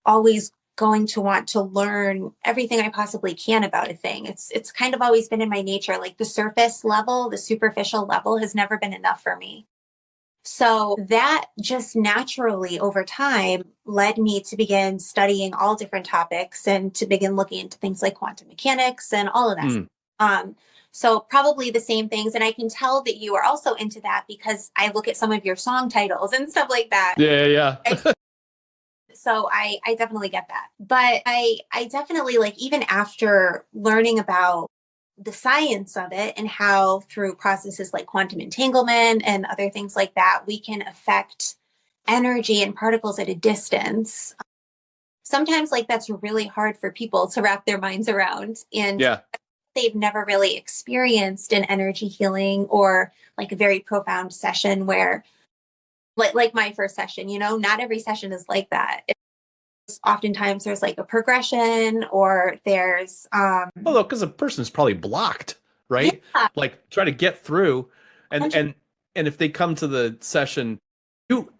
Speaker 2: always going to want to learn everything I possibly can about a thing. It's kind of always been in my nature. Like the surface level, the superficial level has never been enough for me. So that just naturally over time led me to begin studying all different topics and to begin looking into things like quantum mechanics and all of that.
Speaker 1: Mm.
Speaker 2: Um, so probably the same things. And I can tell that you are also into that because I look at some of your song titles and stuff like that.
Speaker 1: Yeah, yeah, yeah.
Speaker 2: So I definitely get that. But I definitely like even after learning about the science of it and how through processes like quantum entanglement and other things like that, we can affect energy and particles at a distance. Sometimes like that's really hard for people to wrap their minds around. And
Speaker 1: Yeah.
Speaker 2: they've never really experienced an energy healing or like a very profound session where like my first session, not every session is like that. Oftentimes there's like a progression or there's
Speaker 1: Although, because a person's probably blocked,
Speaker 2: yeah,
Speaker 1: right? Like try to get through, and
Speaker 2: 100.
Speaker 1: if they come to the session, you,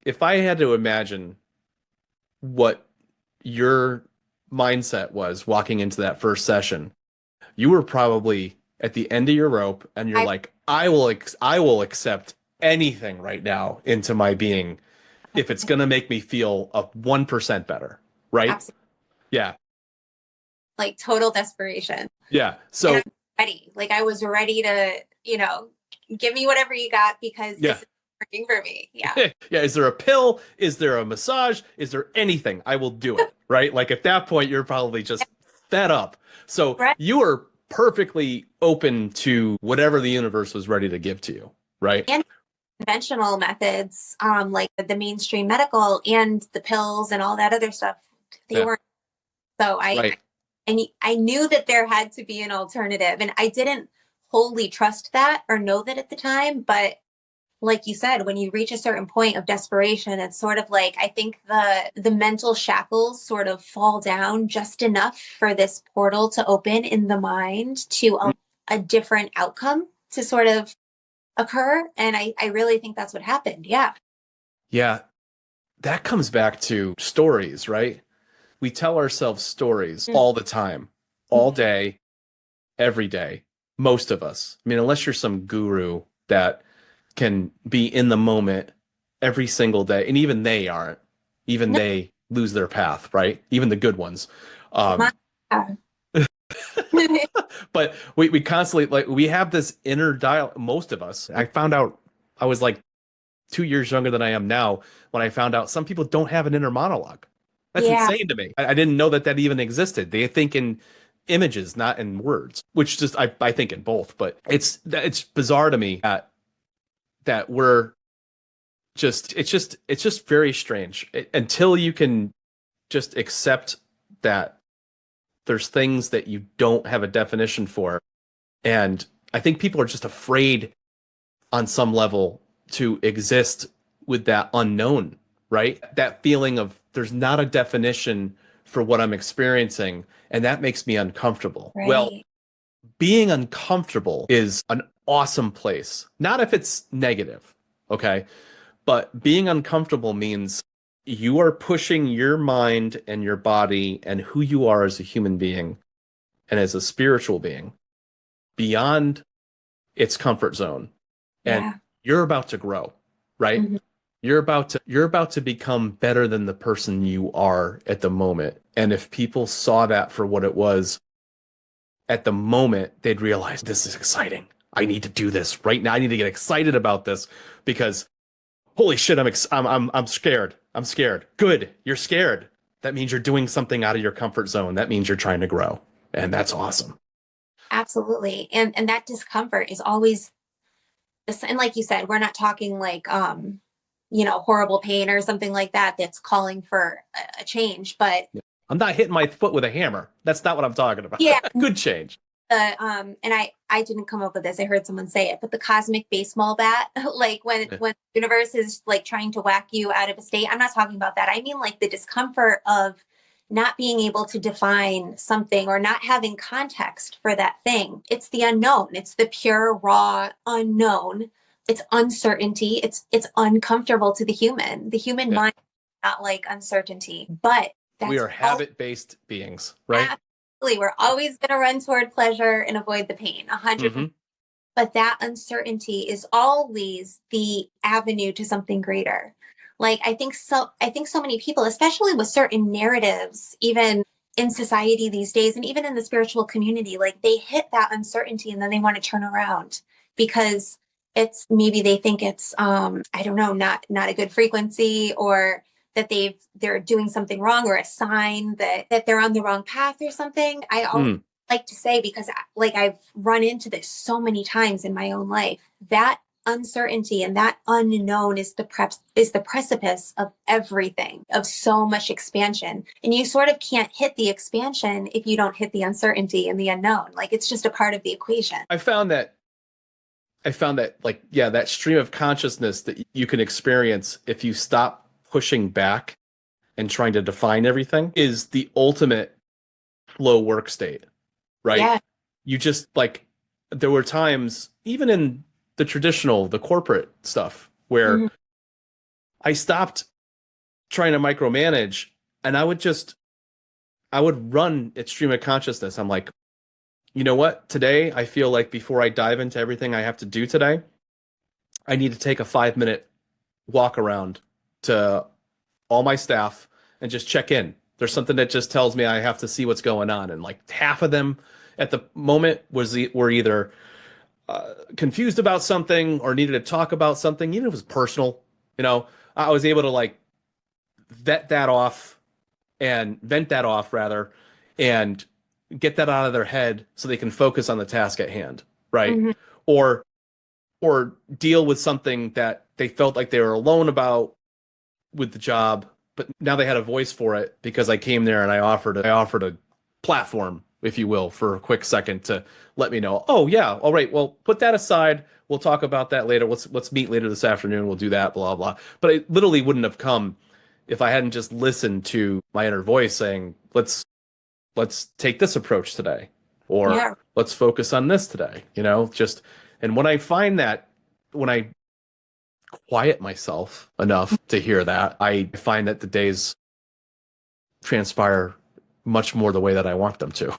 Speaker 1: if I had to imagine what your mindset was walking into that first session, you were probably at the end of your rope, and you're
Speaker 2: I
Speaker 1: like, I will accept anything right now into my being if it's gonna make me feel a 1% better, right?
Speaker 2: absolutely
Speaker 1: Yeah,
Speaker 2: like total desperation.
Speaker 1: yeah.
Speaker 2: And
Speaker 1: So
Speaker 2: I'm ready. Like I was ready to, give me whatever you got because this
Speaker 1: yeah.
Speaker 2: is working for me. Yeah.
Speaker 1: Yeah, is there a pill? Is there a massage? Is there anything? I will do it, right? Like at that point, you're probably just fed up. So
Speaker 2: Right.
Speaker 1: you are perfectly open to whatever the universe was ready to give to you, right?
Speaker 2: And conventional methods, like the mainstream medical and the pills and all that other stuff, they
Speaker 1: Yeah,
Speaker 2: weren't. So
Speaker 1: right.
Speaker 2: I knew that there had to be an alternative and I didn't wholly trust that or know that at the time, but like you said, when you reach a certain point of desperation, it's sort of like I think the mental shackles sort of fall down just enough for this portal to open in the mind to a different outcome to sort of occur. And I really think that's what happened. Yeah.
Speaker 1: Yeah, that comes back to stories, right? We tell ourselves stories all the time, all
Speaker 2: Mhm.
Speaker 1: day, every day, most of us. I mean, unless you're some guru that can be in the moment every single day, and even they aren't. Even
Speaker 2: No,
Speaker 1: they lose their path, right? Even the good ones.
Speaker 2: my,
Speaker 1: Um, But we constantly like we have this inner dialogue. Most of us. I found out I was like 2 years younger than I am now when I found out some people don't have an inner monologue. That's
Speaker 2: Yeah,
Speaker 1: insane to me. I didn't know that that even existed. They think in images, not in words, which just I think in both. But it's bizarre to me that we're just it's just very strange until you can just accept that there's things that you don't have a definition for. And I think people are just afraid on some level to exist with that unknown, right? That feeling of there's not a definition for what I'm experiencing, and that makes me uncomfortable. Well,
Speaker 2: right.
Speaker 1: being uncomfortable is an awesome place. Not if it's negative, okay? But being uncomfortable means you are pushing your mind and your body and who you are as a human being and as a spiritual being beyond its comfort zone. And
Speaker 2: Yeah.
Speaker 1: you're about to grow, right?
Speaker 2: Mhm.
Speaker 1: You're about to become better than the person you are at the moment. And if people saw that for what it was at the moment, they'd realize this is exciting. I need to do this right now. I need to get excited about this because holy shit, I'm scared. I'm scared. Good. You're scared. That means you're doing something out of your comfort zone. That means you're trying to grow. And that's awesome.
Speaker 2: Absolutely. And that discomfort is always and like you said, we're not talking like horrible pain or something like that that's calling for a change, but
Speaker 1: I'm not hitting my foot with a hammer. That's not what I'm talking about.
Speaker 2: yeah,
Speaker 1: Good change.
Speaker 2: and I didn't come up with this. I heard someone say it, but the cosmic baseball bat, like when the universe is like trying to whack you out of a state. I'm not talking about that. I mean like the discomfort of not being able to define something or not having context for that thing. It's the unknown. It's the pure raw unknown. It's uncertainty. It's uncomfortable to the human. The human
Speaker 1: Yeah.
Speaker 2: mind does not like uncertainty, but
Speaker 1: We
Speaker 2: that's
Speaker 1: are
Speaker 2: all.
Speaker 1: habit-based beings, right?
Speaker 2: We're always going to run toward pleasure and avoid the pain, 100%.
Speaker 1: Hmm.
Speaker 2: But that uncertainty is always the avenue to something greater. Like I think so many people, especially with certain narratives, even in society these days, and even in the spiritual community, like they hit that uncertainty and then they want to turn around because it's maybe they think it's I don't know, not a good frequency, or that they're doing something wrong, or a sign that they're on the wrong path or something. I always
Speaker 1: Mm.
Speaker 2: like to say, because like I've run into this so many times in my own life, that uncertainty and that unknown is the precipice of everything, of so much expansion. And you sort of can't hit the expansion if you don't hit the uncertainty and the unknown. Like it's just a part of the equation.
Speaker 1: I found that like yeah, that stream of consciousness that you can experience if you stop pushing back and trying to define everything is the ultimate flow work state, right?
Speaker 2: Yeah.
Speaker 1: You just like there were times even in the corporate stuff where
Speaker 2: Mhm.
Speaker 1: I stopped trying to micromanage and I would run at stream of consciousness. I'm like, you know what? Today I feel like before I dive into everything I have to do today, I need to take a 5 minute walk around to all my staff and just check in. There's something that just tells me I have to see what's going on. And like half of them at the moment were either confused about something or needed to talk about something, even if it was personal. You know, I was able to like vet that off and vent that off rather, and get that out of their head so they can focus on the task at hand, right?
Speaker 2: Mhm.
Speaker 1: Or or deal with something that they felt like they were alone about with the job, but now they had a voice for it because I came there and I offered a platform, if you will, for a quick second to let me know, oh yeah, all right, well, put that aside. We'll talk about that later. Let's meet later this afternoon. We'll do that, blah blah. But it literally wouldn't have come if I hadn't just listened to my inner voice saying, let's take this approach today, or
Speaker 2: Yeah.
Speaker 1: let's focus on this today, just and when I find that when I quiet myself enough to hear that, I find that the days transpire much more the way that I want them to.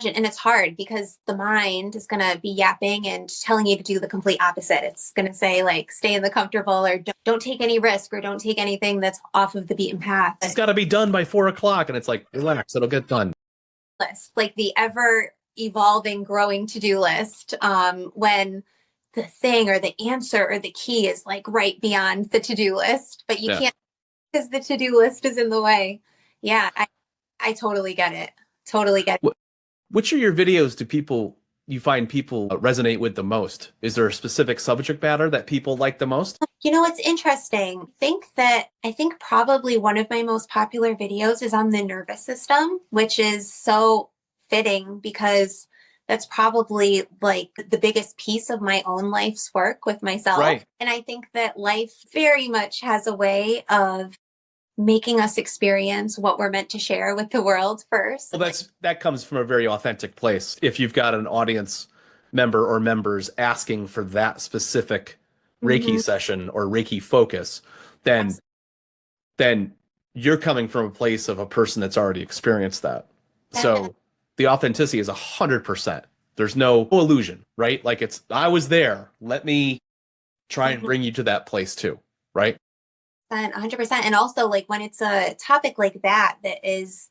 Speaker 2: And it's hard because the mind is going to be yapping and telling you to do the complete opposite. It's going to say, like, stay in the comfortable, or don't take any risk, or don't take anything that's off of the beaten path.
Speaker 1: It's got to be done by 4 o'clock. And it's like, relax, it'll get done.
Speaker 2: list, like the ever evolving, growing to-do list, when the thing or the answer or the key is like right beyond the to-do list, but you
Speaker 1: Yeah.
Speaker 2: can't because the to-do list is in the way. Yeah, I totally get it. Totally get it.
Speaker 1: Which of your videos do you find people resonate with the most? Is there a specific subject matter that people like the most?
Speaker 2: You know, it's interesting. I think probably one of my most popular videos is on the nervous system, which is so fitting because that's probably like the biggest piece of my own life's work with myself.
Speaker 1: Right.
Speaker 2: And I think that life very much has a way of making us experience what we're meant to share with the world first.
Speaker 1: Well, that comes from a very authentic place. If you've got an audience member or members asking for that specific Reiki
Speaker 2: Mhm.
Speaker 1: session or Reiki focus, then then you're coming from a place of a person that's already experienced that.
Speaker 2: That-
Speaker 1: So the authenticity is 100%. There's no illusion, right? Like I was there. Let me try and bring you to that place too, right?
Speaker 2: 100%. And also like when it's a topic like that that is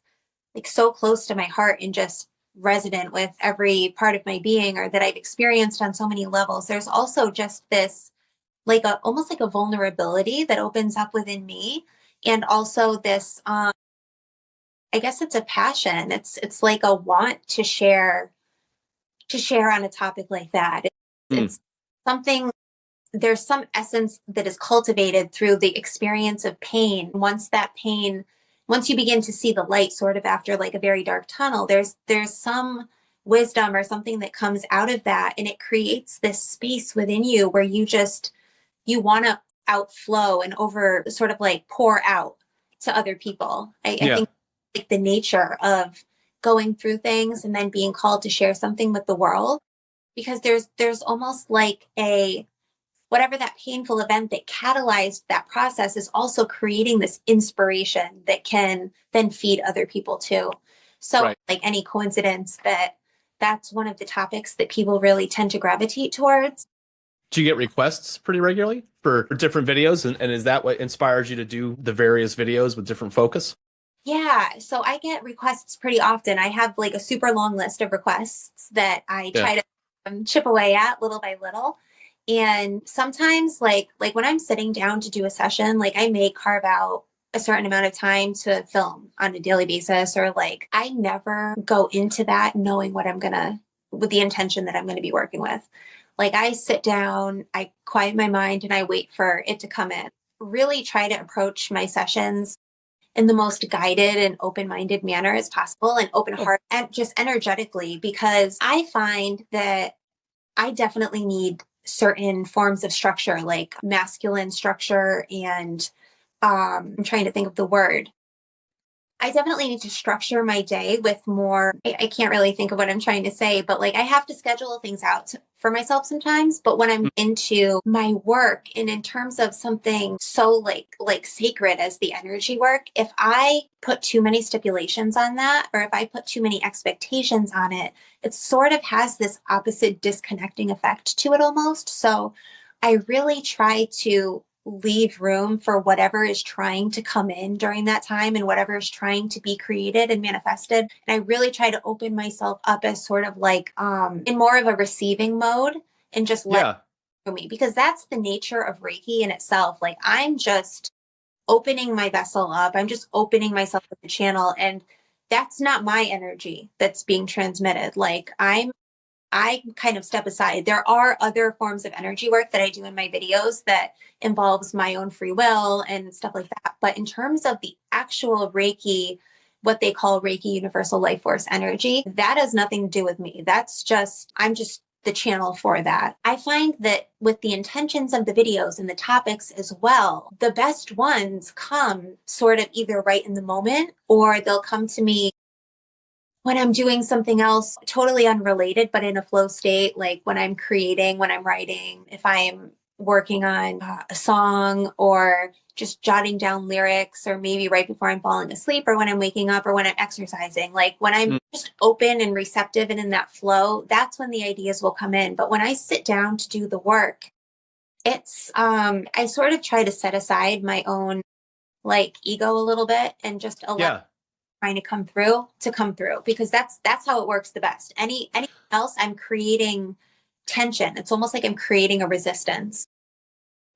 Speaker 2: like so close to my heart and just resonant with every part of my being or that I've experienced on so many levels, there's also just this like a almost like a vulnerability that opens up within me. And also this I guess it's a passion. It's like a want to share on a topic like that.
Speaker 1: Hmm.
Speaker 2: It's something there's some essence that is cultivated through the experience of pain. Once you begin to see the light sort of after like a very dark tunnel, there's some wisdom or something that comes out of that. And it creates this space within you where you want to outflow and over sort of like pour out to other people. I
Speaker 1: Yeah.
Speaker 2: think like the nature of going through things and then being called to share something with the world because there's almost like a whatever that painful event that catalyzed that process is also creating this inspiration that can then feed other people too. So,
Speaker 1: Right.
Speaker 2: like any coincidence that that's one of the topics that people really tend to gravitate towards.
Speaker 1: Do you get requests pretty regularly for different videos? And is that what inspires you to do the various videos with different focus?
Speaker 2: Yeah, so I get requests pretty often. I have like a super long list of requests that I
Speaker 1: Yeah.
Speaker 2: try to chip away at little by little. And sometimes like when I'm sitting down to do a session, like I may carve out a certain amount of time to film on a daily basis or like I never go into that knowing what I'm gonna with the intention that I'm going to be working with. Like I sit down, I quiet my mind and I wait for it to come in. Really try to approach my sessions in the most guided and open-minded manner as possible and open
Speaker 1: Oh,
Speaker 2: heart and just energetically because I find that I definitely need certain forms of structure like masculine structure and I'm trying to think of the word. I definitely need to structure my day with more. I can't really think of what I'm trying to say, but like I have to schedule things out for myself sometimes. But when I'm into my work and in terms of something so like sacred as the energy work, if I put too many stipulations on that, or if I put too many expectations on it, it sort of has this opposite disconnecting effect to it almost. So I really try to leave room for whatever is trying to come in during that time and whatever is trying to be created and manifested. And I really try to open myself up as sort of like in more of a receiving mode and just let it
Speaker 1: yeah.
Speaker 2: go me because that's the nature of Reiki in itself. Like I'm just opening my vessel up. I'm just opening myself with the channel and that's not my energy that's being transmitted. Like I kind of step aside. There are other forms of energy work that I do in my videos that involves my own free will and stuff like that. But in terms of the actual Reiki, what they call Reiki universal life force energy, that has nothing to do with me. I'm just the channel for that. I find that with the intentions of the videos and the topics as well, the best ones come sort of either right in the moment or they'll come to me when I'm doing something else totally unrelated, but in a flow state, like when I'm creating, when I'm writing, if I'm working on a song or just jotting down lyrics, or maybe right before I'm falling asleep, or when I'm waking up, or when I'm exercising, like when I'm
Speaker 1: Mm.
Speaker 2: just open and receptive and in that flow, that's when the ideas will come in. But when I sit down to do the work, I sort of try to set aside my own like ego a little bit and just allow
Speaker 1: Yeah.
Speaker 2: trying to come through because that's how it works the best. Anything else, I'm creating tension. It's almost like I'm creating a resistance.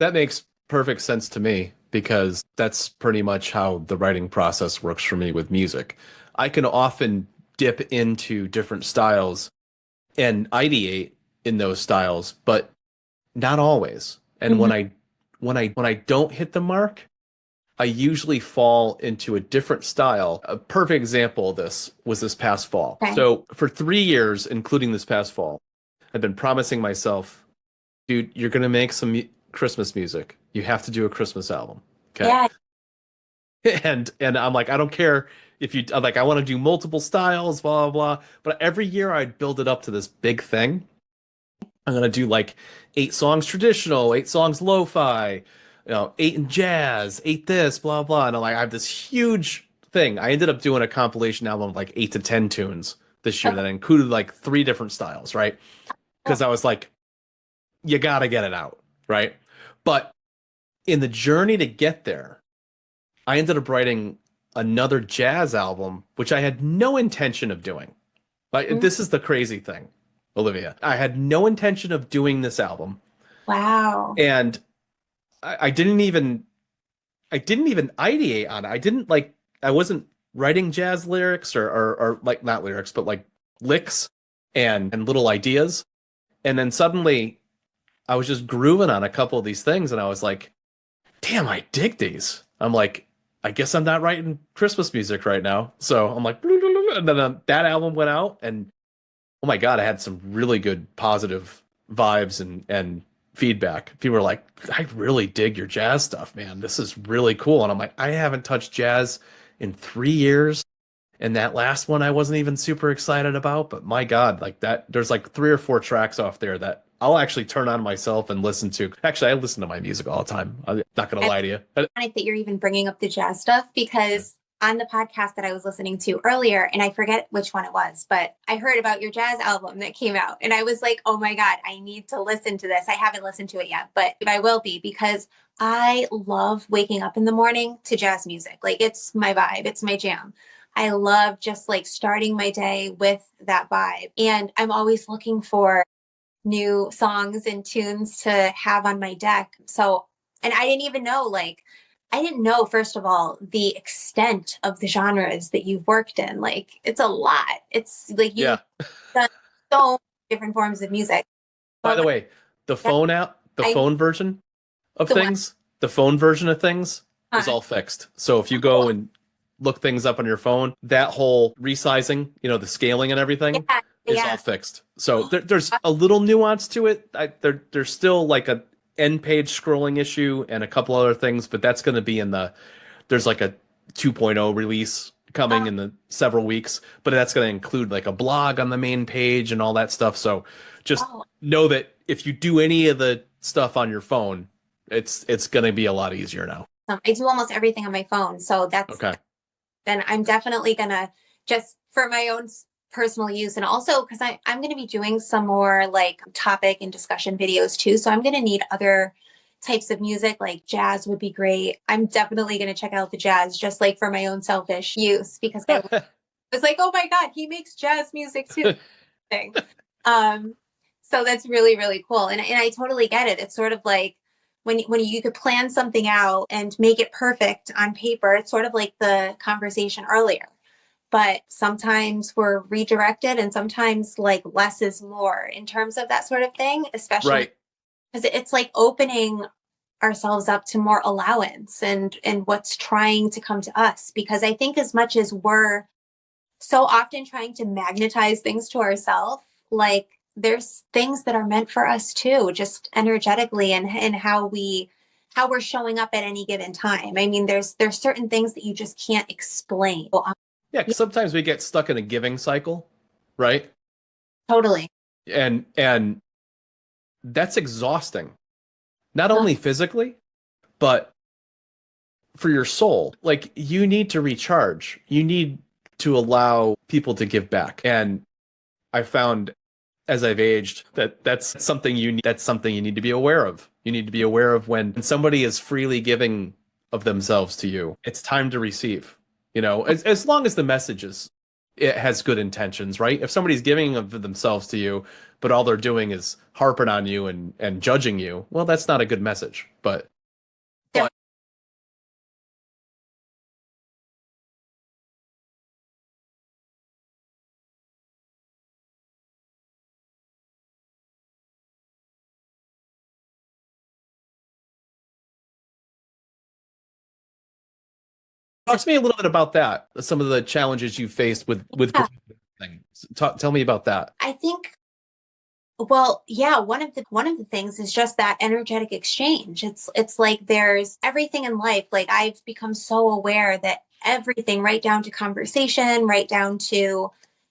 Speaker 1: That makes perfect sense to me because that's pretty much how the writing process works for me with music. I can often dip into different styles and ideate in those styles, but not always. And
Speaker 2: Mhm.
Speaker 1: when I don't hit the mark, I usually fall into a different style. A perfect example of this was this past fall.
Speaker 2: Okay.
Speaker 1: So for 3 years, including this past fall, I've been promising myself, dude, you're gonna make some Christmas music. You have to do a Christmas album. Okay.
Speaker 2: Yeah.
Speaker 1: And I'm like, I don't care if you I'm like, I want to do multiple styles, blah blah blah. But every year I'd build it up to this big thing. I'm gonna do like 8 songs traditional, 8 songs lo-fi, 8 in jazz, 8 this, blah blah. And I'm like, I have this huge thing. I ended up doing a compilation album of like 8 to 10 tunes this year
Speaker 2: Okay.
Speaker 1: that included like 3 different styles, right?
Speaker 2: Cool.
Speaker 1: Because I was like, you gotta get it out, right? But in the journey to get there, I ended up writing another jazz album, which I had no intention of doing. Like,
Speaker 2: Mhm.
Speaker 1: this is the crazy thing, Olivia. I had no intention of doing this album,
Speaker 2: Wow.
Speaker 1: and I didn't even ideate on it. I wasn't writing jazz lyrics or like not lyrics, but like licks and little ideas. And then suddenly I was just grooving on a couple of these things, and I was like, damn, I dig these. I'm like, I guess I'm not writing Christmas music right now. So I'm like, and then that album went out, and oh my God, I had some really good positive vibes and feedback. People were like, I really dig your jazz stuff, man. This is really cool. And I'm like, I haven't touched jazz in 3 years. And that last one I wasn't even super excited about, but my God, like that, there's like 3 or 4 tracks off there that I'll actually turn on myself and listen to. Actually, I listen to my music all the time. I'm not gonna lie to you.
Speaker 2: Ironic that you're even bringing up the jazz stuff because on the podcast that I was listening to earlier, and I forget which one it was, but I heard about your jazz album that came out. And I was like, oh my God, I need to listen to this. I haven't listened to it yet, but I will be because I love waking up in the morning to jazz music. Like it's my vibe, it's my jam. I love just like starting my day with that vibe. And I'm always looking for new songs and tunes to have on my deck. So, and I didn't even know, like, I didn't know, first of all, the extent of the genres that you've worked in. Like, it's a lot. It's like you've
Speaker 1: Yeah.
Speaker 2: done so many different forms of music.
Speaker 1: By
Speaker 2: But
Speaker 1: the
Speaker 2: like,
Speaker 1: way, the
Speaker 2: that,
Speaker 1: phone app, the
Speaker 2: I,
Speaker 1: phone version of
Speaker 2: the one,
Speaker 1: things, the phone version of things is
Speaker 2: huh?
Speaker 1: all fixed. So if you
Speaker 2: Oh,
Speaker 1: go and look things up on your phone, that whole resizing, the scaling and everything
Speaker 2: yeah,
Speaker 1: is all
Speaker 2: yeah.
Speaker 1: fixed. So there's a little nuance to it. There's still like a end page scrolling issue and a couple other things, but that's going to be there's like a 2.0 release coming
Speaker 2: Oh,
Speaker 1: in the several weeks, but that's going to include like a blog on the main page and all that stuff. So just
Speaker 2: oh.
Speaker 1: know that if you do any of the stuff on your phone, it's going to be a lot easier now.
Speaker 2: I do almost everything on my phone. So
Speaker 1: Okay.
Speaker 2: then I'm definitely gonna just for my own personal use and also because I'm gonna be doing some more like topic and discussion videos too. So I'm gonna need other types of music, like jazz would be great. I'm definitely gonna check out the jazz just like for my own selfish use because I was like, oh my God, he makes jazz music too. Thing. Um, so that's really, really cool. And I totally get it. It's sort of like when you could plan something out and make it perfect on paper, it's sort of like the conversation earlier. But sometimes we're redirected and sometimes like less is more in terms of that sort of thing, especially
Speaker 1: Right.
Speaker 2: because it's like opening ourselves up to more allowance and what's trying to come to us. Because I think as much as we're so often trying to magnetize things to ourselves, like there's things that are meant for us too, just energetically and how we're showing up at any given time. I mean, there's certain things that you just can't explain.
Speaker 1: Yeah, 'cause
Speaker 2: Yeah,
Speaker 1: sometimes we get stuck in a giving cycle, right?
Speaker 2: totally.
Speaker 1: And that's exhausting. Not
Speaker 2: Uh,
Speaker 1: only physically, but for your soul. Like you need to recharge. You need to allow people to give back. And I found as I've aged that that's something you need to be aware of. You need to be aware of when somebody is freely giving of themselves to you. It's time to receive. as long as the message it has good intentions, right? If somebody's giving of themselves to you, but all they're doing is harping on you and judging you, well, that's not a good message. But talk to me a little bit about that. Some of the challenges you faced with
Speaker 2: Yeah,
Speaker 1: things. Tell me about that.
Speaker 2: I think, well, yeah, one of the things is just that energetic exchange. It's like there's everything in life. Like I've become so aware that everything, right down to conversation, right down to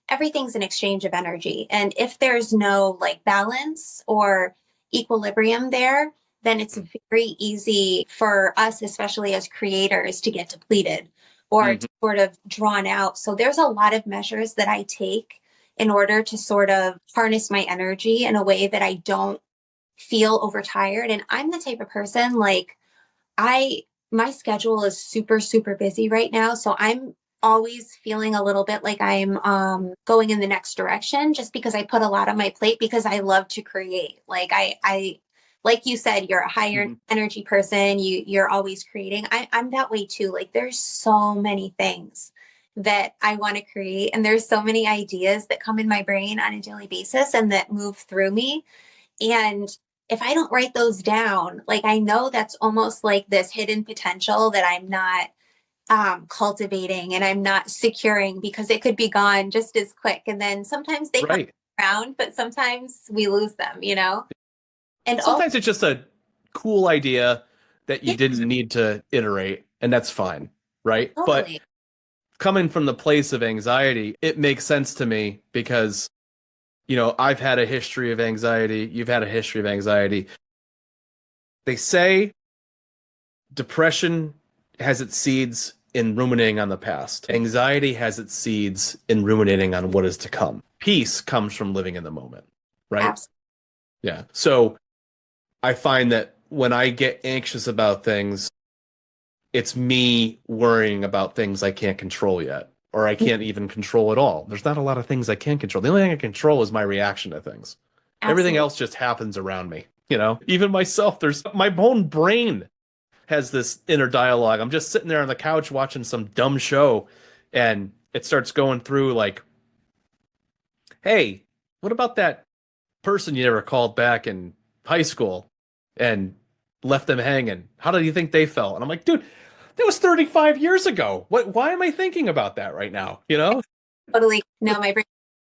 Speaker 2: everything's an exchange of energy. And if there's no like balance or equilibrium there, then it's very easy for us, especially as creators, to get depleted or to
Speaker 1: Mhm.
Speaker 2: sort of drawn out. So there's a lot of measures that I take in order to sort of harness my energy in a way that I don't feel overtired. And I'm the type of person like I my schedule is super super busy right now, so I'm always feeling a little bit like I'm going in the next direction just because I put a lot on my plate because I love to create. Like I like you said, you're a higher
Speaker 1: Mhm.
Speaker 2: energy person. You're always creating. I'm that way too. Like there's so many things that I want to create, and there's so many ideas that come in my brain on a daily basis and that move through me. And if I don't write those down, like I know that's almost like this hidden potential that I'm not cultivating and I'm not securing because it could be gone just as quick. And then sometimes they come
Speaker 1: Right.
Speaker 2: around, but sometimes we lose them, you know? And also,
Speaker 1: Sometimes it's just a cool idea that you
Speaker 2: yeah,
Speaker 1: didn't need to iterate, and that's fine, right? But
Speaker 2: totally.
Speaker 1: coming from the place of anxiety, it makes sense to me because, I've had a history of anxiety. You've had a history of anxiety. They say depression has its seeds in ruminating on the past. Anxiety has its seeds in ruminating on what is to come. Peace comes from living in the moment, right?
Speaker 2: Absolutely.
Speaker 1: Yeah. So I find that when I get anxious about things, it's me worrying about things I can't control yet, or I can't even control at all. There's not a lot of things I can control. The only thing I control is my reaction to things. Everything
Speaker 2: Absolutely.
Speaker 1: else just happens around me, Even myself, there's my own brain has this inner dialogue. I'm just sitting there on the couch watching some dumb show, and it starts going through like, "Hey, what about that person you never called back in high school and left them hanging? How do you think they felt?" And I'm like, "Dude, that was 35 years ago. Why am I thinking about that right now?
Speaker 2: Totally. No, my brain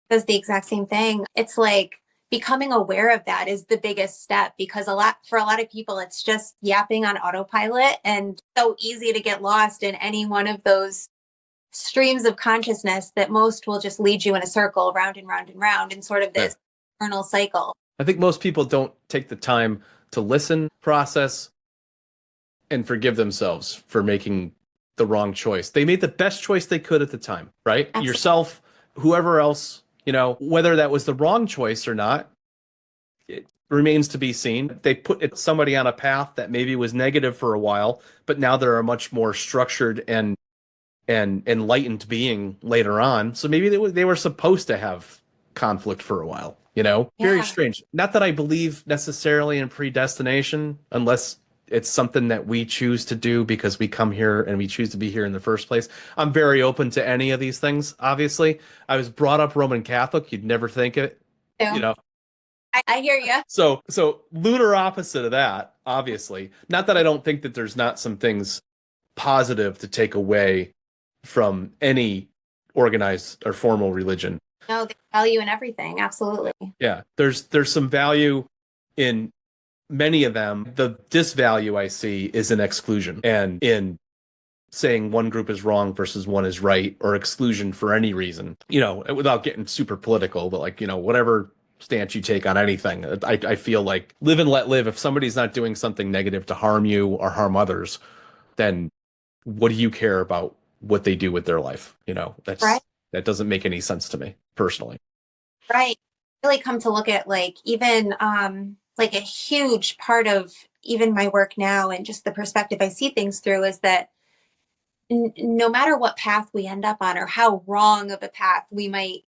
Speaker 2: does the exact same thing. It's like becoming aware of that is the biggest step because for a lot of people it's just yapping on autopilot and so easy to get lost in any one of those streams of consciousness that most will just lead you in a circle round and round and round in sort of
Speaker 1: Yeah.
Speaker 2: this eternal cycle.
Speaker 1: I think most people don't take the time to listen, process, and forgive themselves for making the wrong choice. They made the best choice they could at the time, right?
Speaker 2: Absolutely.
Speaker 1: Yourself, whoever else, whether that was the wrong choice or not, it remains to be seen. They put somebody on a path that maybe was negative for a while, but now they're a much more structured and enlightened being later on. So maybe they were supposed to have conflict for a while, Very
Speaker 2: Yeah.
Speaker 1: strange. Not that I believe necessarily in predestination, unless it's something that we choose to do because we come here and we choose to be here in the first place. I'm very open to any of these things, obviously. I was brought up Roman Catholic. You'd never think it, you
Speaker 2: So
Speaker 1: know.
Speaker 2: I hear you.
Speaker 1: So lunar opposite of that, obviously. Not that I don't think that there's not some things positive to take away from any organized or formal religion.
Speaker 2: No, they value in everything. Absolutely.
Speaker 1: Yeah, there's some value in many of them. The disvalue I see is in exclusion and in saying one group is wrong versus one is right, or exclusion for any reason. Without getting super political, but like, whatever stance you take on anything, I feel like live and let live. If somebody's not doing something negative to harm you or harm others, then what do you care about what they do with their life?
Speaker 2: Right.
Speaker 1: That doesn't make any sense to me personally.
Speaker 2: Right. Really come to look at like even like a huge part of even my work now and just the perspective I see things through is that no matter what path we end up on or how wrong of a path we might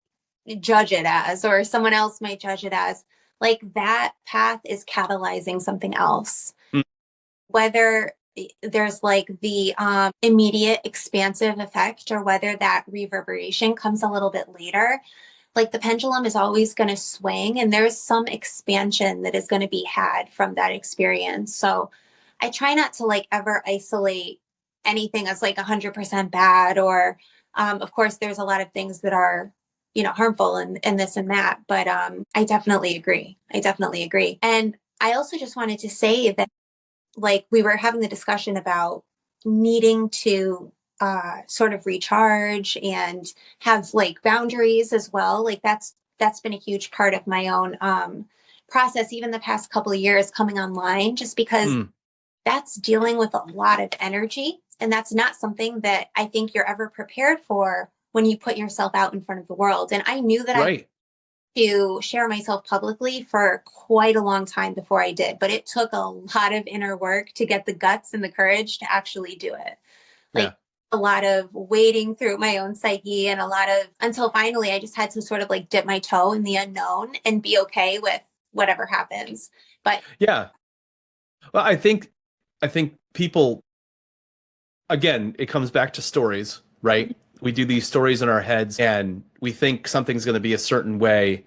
Speaker 2: judge it as, or someone else might judge it as, like that path is catalyzing something else.
Speaker 1: Mm.
Speaker 2: Whether there's like the immediate expansive effect or whether that reverberation comes a little bit later, like the pendulum is always going to swing and there's some expansion that is going to be had from that experience. So I try not to like ever isolate anything as like 100% bad, or of course there's a lot of things that are, you know, harmful and this and that, but I definitely agree. I definitely agree. And I also just wanted to say that, like, we were having the discussion about needing to sort of recharge and have like boundaries as well. Like that's been a huge part of my own process, even the past couple of years coming online, just because
Speaker 1: Mm.
Speaker 2: that's dealing with a lot of energy. And that's not something that I think you're ever prepared for when you put yourself out in front of the world. And I knew that I
Speaker 1: Right.
Speaker 2: to share myself publicly for quite a long time before I did, but it took a lot of inner work to get the guts and the courage to actually do it. Like
Speaker 1: Yeah.
Speaker 2: a lot of wading through my own psyche and a lot of until finally I just had to sort of like dip my toe in the unknown and be okay with whatever happens. But
Speaker 1: Yeah. Well, I think people, again, it comes back to stories, right? We do these stories in our heads and we think something's going to be a certain way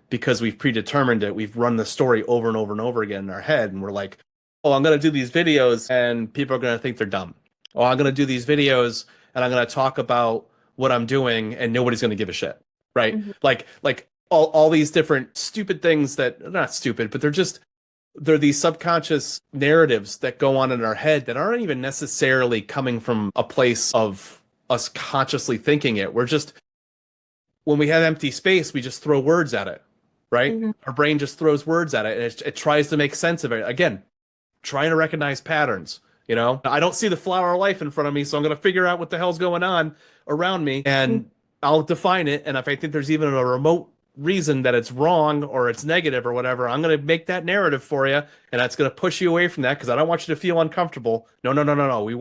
Speaker 1: because we've predetermined it. We've run the story over and over and over again in our head. And we're like, oh, I'm going to do these videos and people are going to think they're dumb. Oh, I'm going to do these videos and I'm going to talk about what I'm doing and nobody's going to give a shit, right?
Speaker 2: Mhm.
Speaker 1: Like all these different stupid things that are not stupid, but they're these subconscious narratives that go on in our head that aren't even necessarily coming from a place of us consciously thinking it. We're just, when we have empty space, we just throw words at it, right?
Speaker 2: Mhm.
Speaker 1: Our brain just throws words at it and it tries to make sense of it. Again, trying to recognize patterns. You know, I don't see the flower of life in front of me, so I'm going to figure out what the hell's going on around me and I'll define it. And if I think there's even a remote reason that it's wrong or it's negative or whatever, I'm going to make that narrative for you. And that's going to push you away from that because I don't want you to feel uncomfortable. No, no, no, no, no. We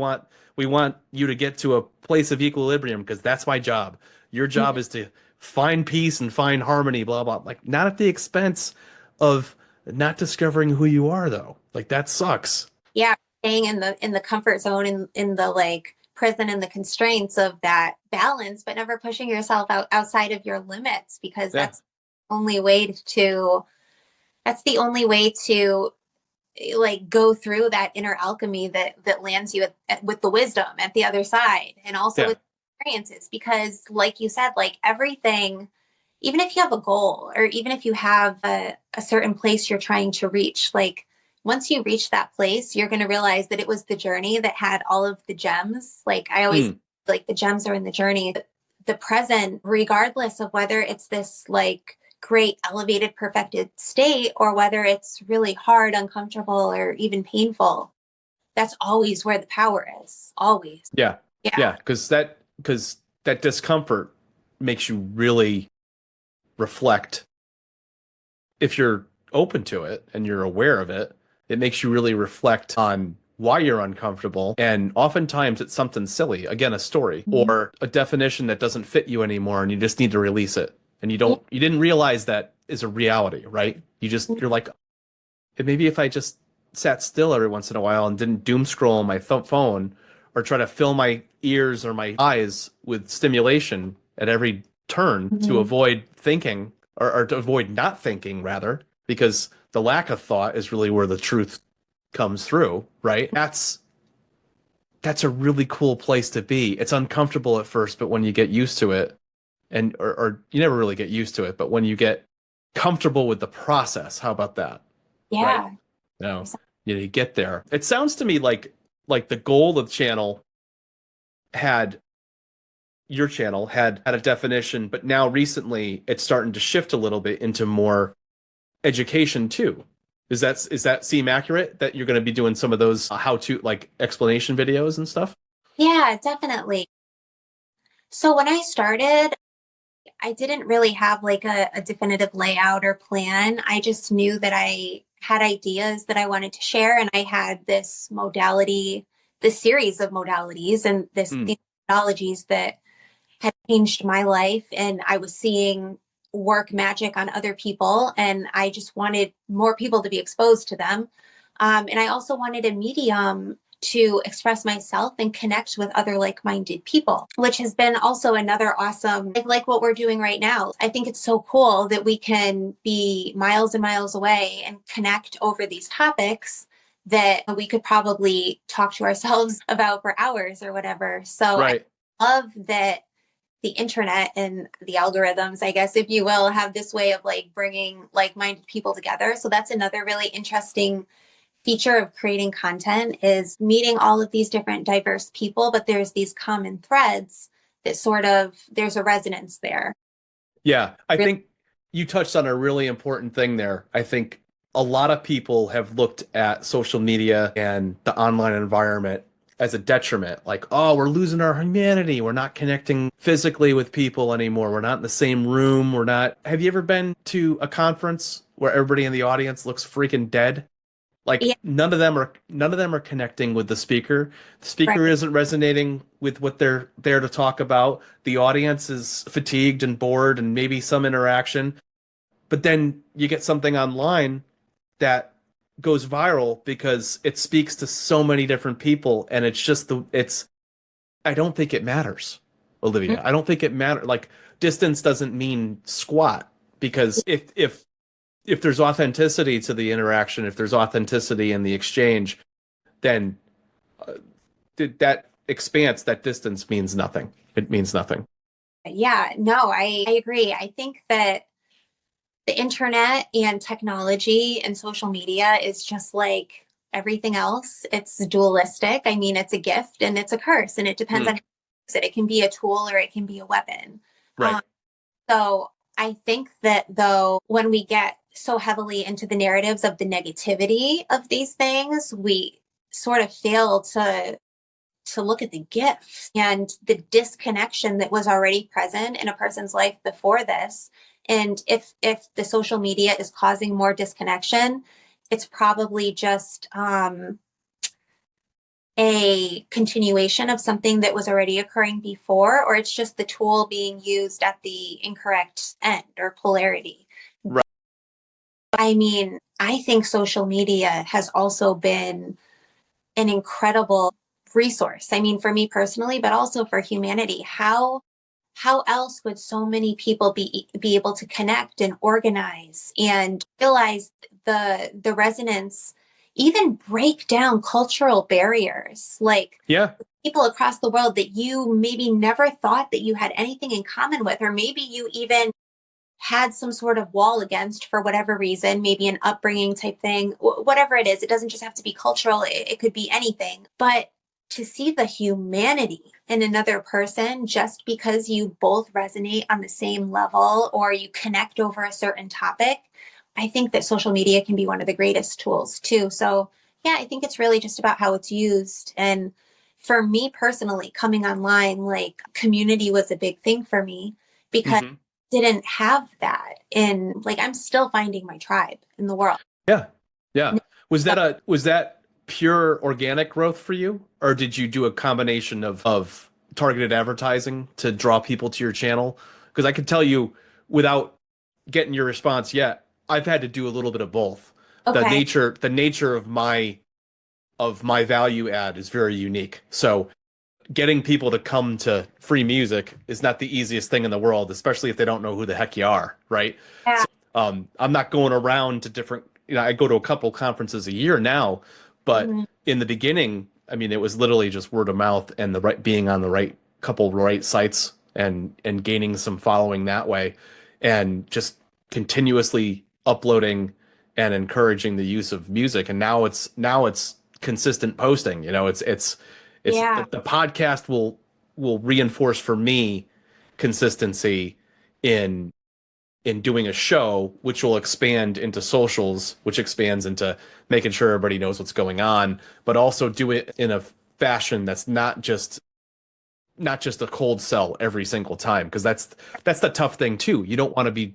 Speaker 1: want you to get to a place of equilibrium because that's my job. Your job
Speaker 2: Mhm.
Speaker 1: is to find peace and find harmony, blah, blah. Like, not at the expense of not discovering who you are, though. Like, that sucks.
Speaker 2: Yeah, staying in the comfort zone, in the like prison and the constraints of that balance, but never pushing yourself outside of your limits, because
Speaker 1: Yeah.
Speaker 2: only way to that's the only way to like go through that inner alchemy that lands you with the wisdom at the other side, and also
Speaker 1: Yeah.
Speaker 2: with experiences, because like you said, like everything, even if you have a goal or even if you have a certain place you're trying to reach, like once you reach that place, you're going to realize that it was the journey that had all of the gems. Like I always,
Speaker 1: Mm.
Speaker 2: like the gems are in the journey, the present, regardless of whether it's this like great elevated perfected state or whether it's really hard, uncomfortable, or even painful. That's always where the power is, always.
Speaker 1: Yeah.
Speaker 2: Yeah.
Speaker 1: Yeah. Because that discomfort makes you really reflect. If you're open to it and you're aware of it, it makes you really reflect on why you're uncomfortable. And oftentimes it's something silly, again, a story
Speaker 2: Mhm.
Speaker 1: or a definition that doesn't fit you anymore and you just need to release it. And
Speaker 2: Yeah.
Speaker 1: you didn't realize that is a reality, right? You're like, maybe if I just sat still every once in a while and didn't doom scroll on my phone or try to fill my ears or my eyes with stimulation at every turn to
Speaker 2: Mhm.
Speaker 1: avoid thinking or to avoid not thinking rather, because the lack of thought is really where the truth comes through, right? That's a really cool place to be. It's uncomfortable at first, but when you get used to it, and or you never really get used to it, but when you get comfortable with the process, how about that? Right?
Speaker 2: Yeah.
Speaker 1: No, you get there. It sounds to me like the goal of the channel had your channel had a definition, but now recently it's starting to shift a little bit into more education too. Is that seem accurate that you're going to be doing some of those how to like explanation videos and stuff?
Speaker 2: Yeah, definitely. So when I started, I didn't really have like a definitive layout or plan. I just knew that I had ideas that I wanted to share, and I had this modality, this series of modalities, and this
Speaker 1: Hmm.
Speaker 2: methodologies that had changed my life, and I was seeing work magic on other people, and I just wanted more people to be exposed to them. And I also wanted a medium to express myself and connect with other like-minded people, which has been also another awesome, like what we're doing right now. I think it's so cool that we can be miles and miles away and connect over these topics that we could probably talk to ourselves about for hours or whatever. So I
Speaker 1: Right.
Speaker 2: love that the internet and the algorithms, I guess, if you will, have this way of like bringing like-minded people together. So that's another really interesting feature of creating content, is meeting all of these different diverse people, but there's these common threads that sort of, there's a resonance there.
Speaker 1: Yeah, I
Speaker 2: Really.
Speaker 1: think you touched on a really important thing there. I think a lot of people have looked at social media and the online environment as a detriment. Like, oh, we're losing our humanity. We're not connecting physically with people anymore. We're not in the same room. We're not. Have you ever been to a conference where everybody in the audience looks freaking dead? Like
Speaker 2: Yeah,
Speaker 1: none of them are connecting with the speaker. The speaker
Speaker 2: right.
Speaker 1: isn't resonating with what they're there to talk about. The audience is fatigued and bored and maybe some interaction. But then you get something online that goes viral because it speaks to so many different people, and it's just the it's I don't think it matters, Olivia. I don't think it matters. Like, distance doesn't mean squat, because if there's authenticity to the interaction, if there's authenticity in the exchange, then uh, that expanse, that distance means nothing. It means nothing.
Speaker 2: Yeah, no, I agree. I think that the internet and technology and social media is just like everything else. It's dualistic. I mean, it's a gift and it's a curse, and it depends
Speaker 1: Hmm.
Speaker 2: on how you use it. It can be a tool or it can be a weapon.
Speaker 1: Right.
Speaker 2: So I think that though, when we get so heavily into the narratives of the negativity of these things, we sort of fail to look at the gifts and the disconnection that was already present in a person's life before this. And if the social media is causing more disconnection, it's probably just a continuation of something that was already occurring before, or it's just the tool being used at the incorrect end or polarity.
Speaker 1: Right.
Speaker 2: I mean, I think social media has also been an incredible resource. I mean, for me personally, but also for humanity. How else would so many people be able to connect and organize and realize the resonance, even break down cultural barriers, like
Speaker 1: Yeah.
Speaker 2: people across the world that you maybe never thought that you had anything in common with, or maybe you even had some sort of wall against for whatever reason, maybe an upbringing type thing, whatever it is. It doesn't just have to be cultural, it could be anything. But to see the humanity in another person just because you both resonate on the same level or you connect over a certain topic, I think that social media can be one of the greatest tools too. So, yeah, I think it's really just about how it's used. And for me personally, coming online, like community was a big thing for me because
Speaker 1: Hmm.
Speaker 2: didn't have that in, like, I'm still finding my tribe in the world.
Speaker 1: Yeah. Yeah.
Speaker 2: So,
Speaker 1: Was that pure organic growth for you, or did you do a combination of targeted advertising to draw people to your channel? Because I can tell you, without getting your response yet, I've had to do a little bit of both.
Speaker 2: okay.
Speaker 1: The nature of my value add is very unique. So getting people to come to free music is not the easiest thing in the world, especially if they don't know who the heck you are, right?
Speaker 2: Yeah.
Speaker 1: So I'm not going around to different, I go to a couple conferences a year now, but
Speaker 2: Mhm.
Speaker 1: in the beginning, I mean, it was literally just word of mouth and the right being on the right couple right sites and gaining some following that way, and just continuously uploading and encouraging the use of music. And now it's consistent posting. It's
Speaker 2: Yeah.
Speaker 1: the podcast will reinforce for me consistency in doing a show, which will expand into socials, which expands into making sure everybody knows what's going on, but also do it in a fashion that's not just a cold sell every single time, because that's the tough thing too. You don't want to be,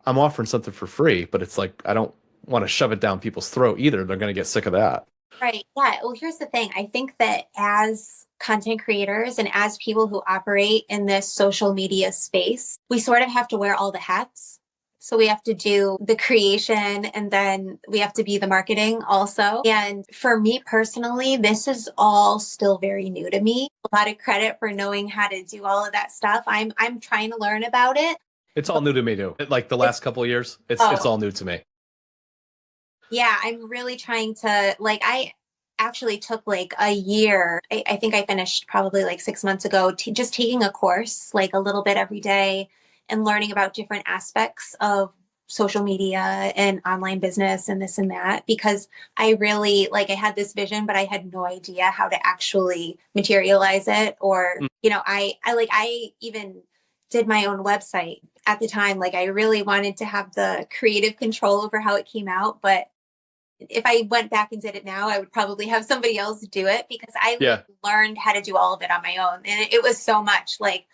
Speaker 1: I'm offering something for free, but it's like I don't want to shove it down people's throat either. They're going to get sick of that.
Speaker 2: Right. Yeah. Well, here's the thing. I think that as content creators and as people who operate in this social media space, we sort of have to wear all the hats. So we have to do the creation and then we have to be the marketing also. And for me personally, this is all still very new to me. A lot of credit for knowing how to do all of that stuff. I'm trying to learn about it.
Speaker 1: It's all
Speaker 2: But
Speaker 1: new to me too. Like the
Speaker 2: it's
Speaker 1: last couple of years, it's
Speaker 2: oh,
Speaker 1: all new to me.
Speaker 2: yeah, I'm really trying to like I actually took like a year. I think I finished probably like 6 months ago, just taking a course like a little bit every day and learning about different aspects of social media and online business and this and that because I really like I had this vision, but I had no idea how to actually materialize it or,
Speaker 1: Mm.
Speaker 2: I even did my own website at the time. Like I really wanted to have the creative control over how it came out, but if I went back and did it now, I would probably have somebody else do it because I
Speaker 1: Yeah.
Speaker 2: learned how to do all of it on my own. And it was so much like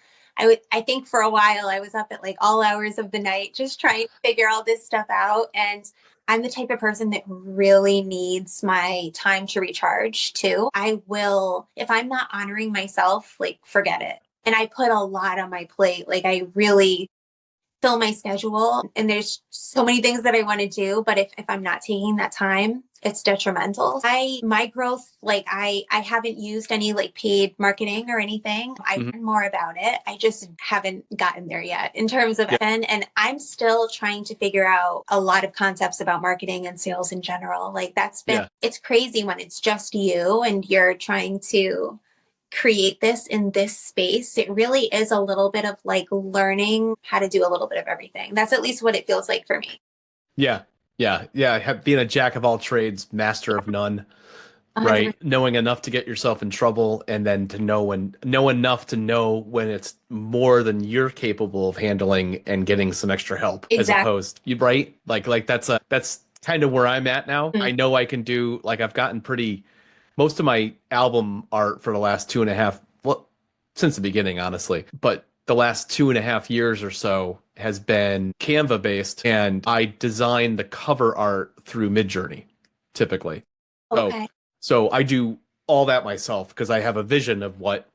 Speaker 2: I think for a while I was up at like all hours of the night just trying to figure all this stuff out. And I'm the type of person that really needs my time to recharge too. I will, if I'm not honoring myself, like forget it. And I put a lot on my plate. Like I really fill my schedule and there's so many things that I want to do, but if I'm not taking that time, it's detrimental. My growth, like I haven't used any like paid marketing or anything. I
Speaker 1: Mhm.
Speaker 2: learn more about it. I just haven't gotten there yet in terms of
Speaker 1: Yeah.
Speaker 2: and I'm still trying to figure out a lot of concepts about marketing and sales in general. Like that's been
Speaker 1: Yeah.
Speaker 2: it's crazy when it's just you and you're trying to create this in this space, it really is a little bit of like learning how to do a little bit of everything. That's at least what it feels like for me.
Speaker 1: Yeah. Yeah. Yeah. Being a jack of all trades, master of none,
Speaker 2: 100%.
Speaker 1: right? Knowing enough to get yourself in trouble and then to know enough to know when it's more than you're capable of handling and getting some extra help as
Speaker 2: Exactly.
Speaker 1: opposed you right? Like that's kind of where I'm at now.
Speaker 2: Mm.
Speaker 1: I know I can do like I've gotten pretty most of my album art for the last 2.5, well, since the beginning, honestly, but the last 2.5 years or so has been Canva based, and I design the cover art through Midjourney, typically. So,
Speaker 2: Okay.
Speaker 1: so I do all that myself because I have a vision of what,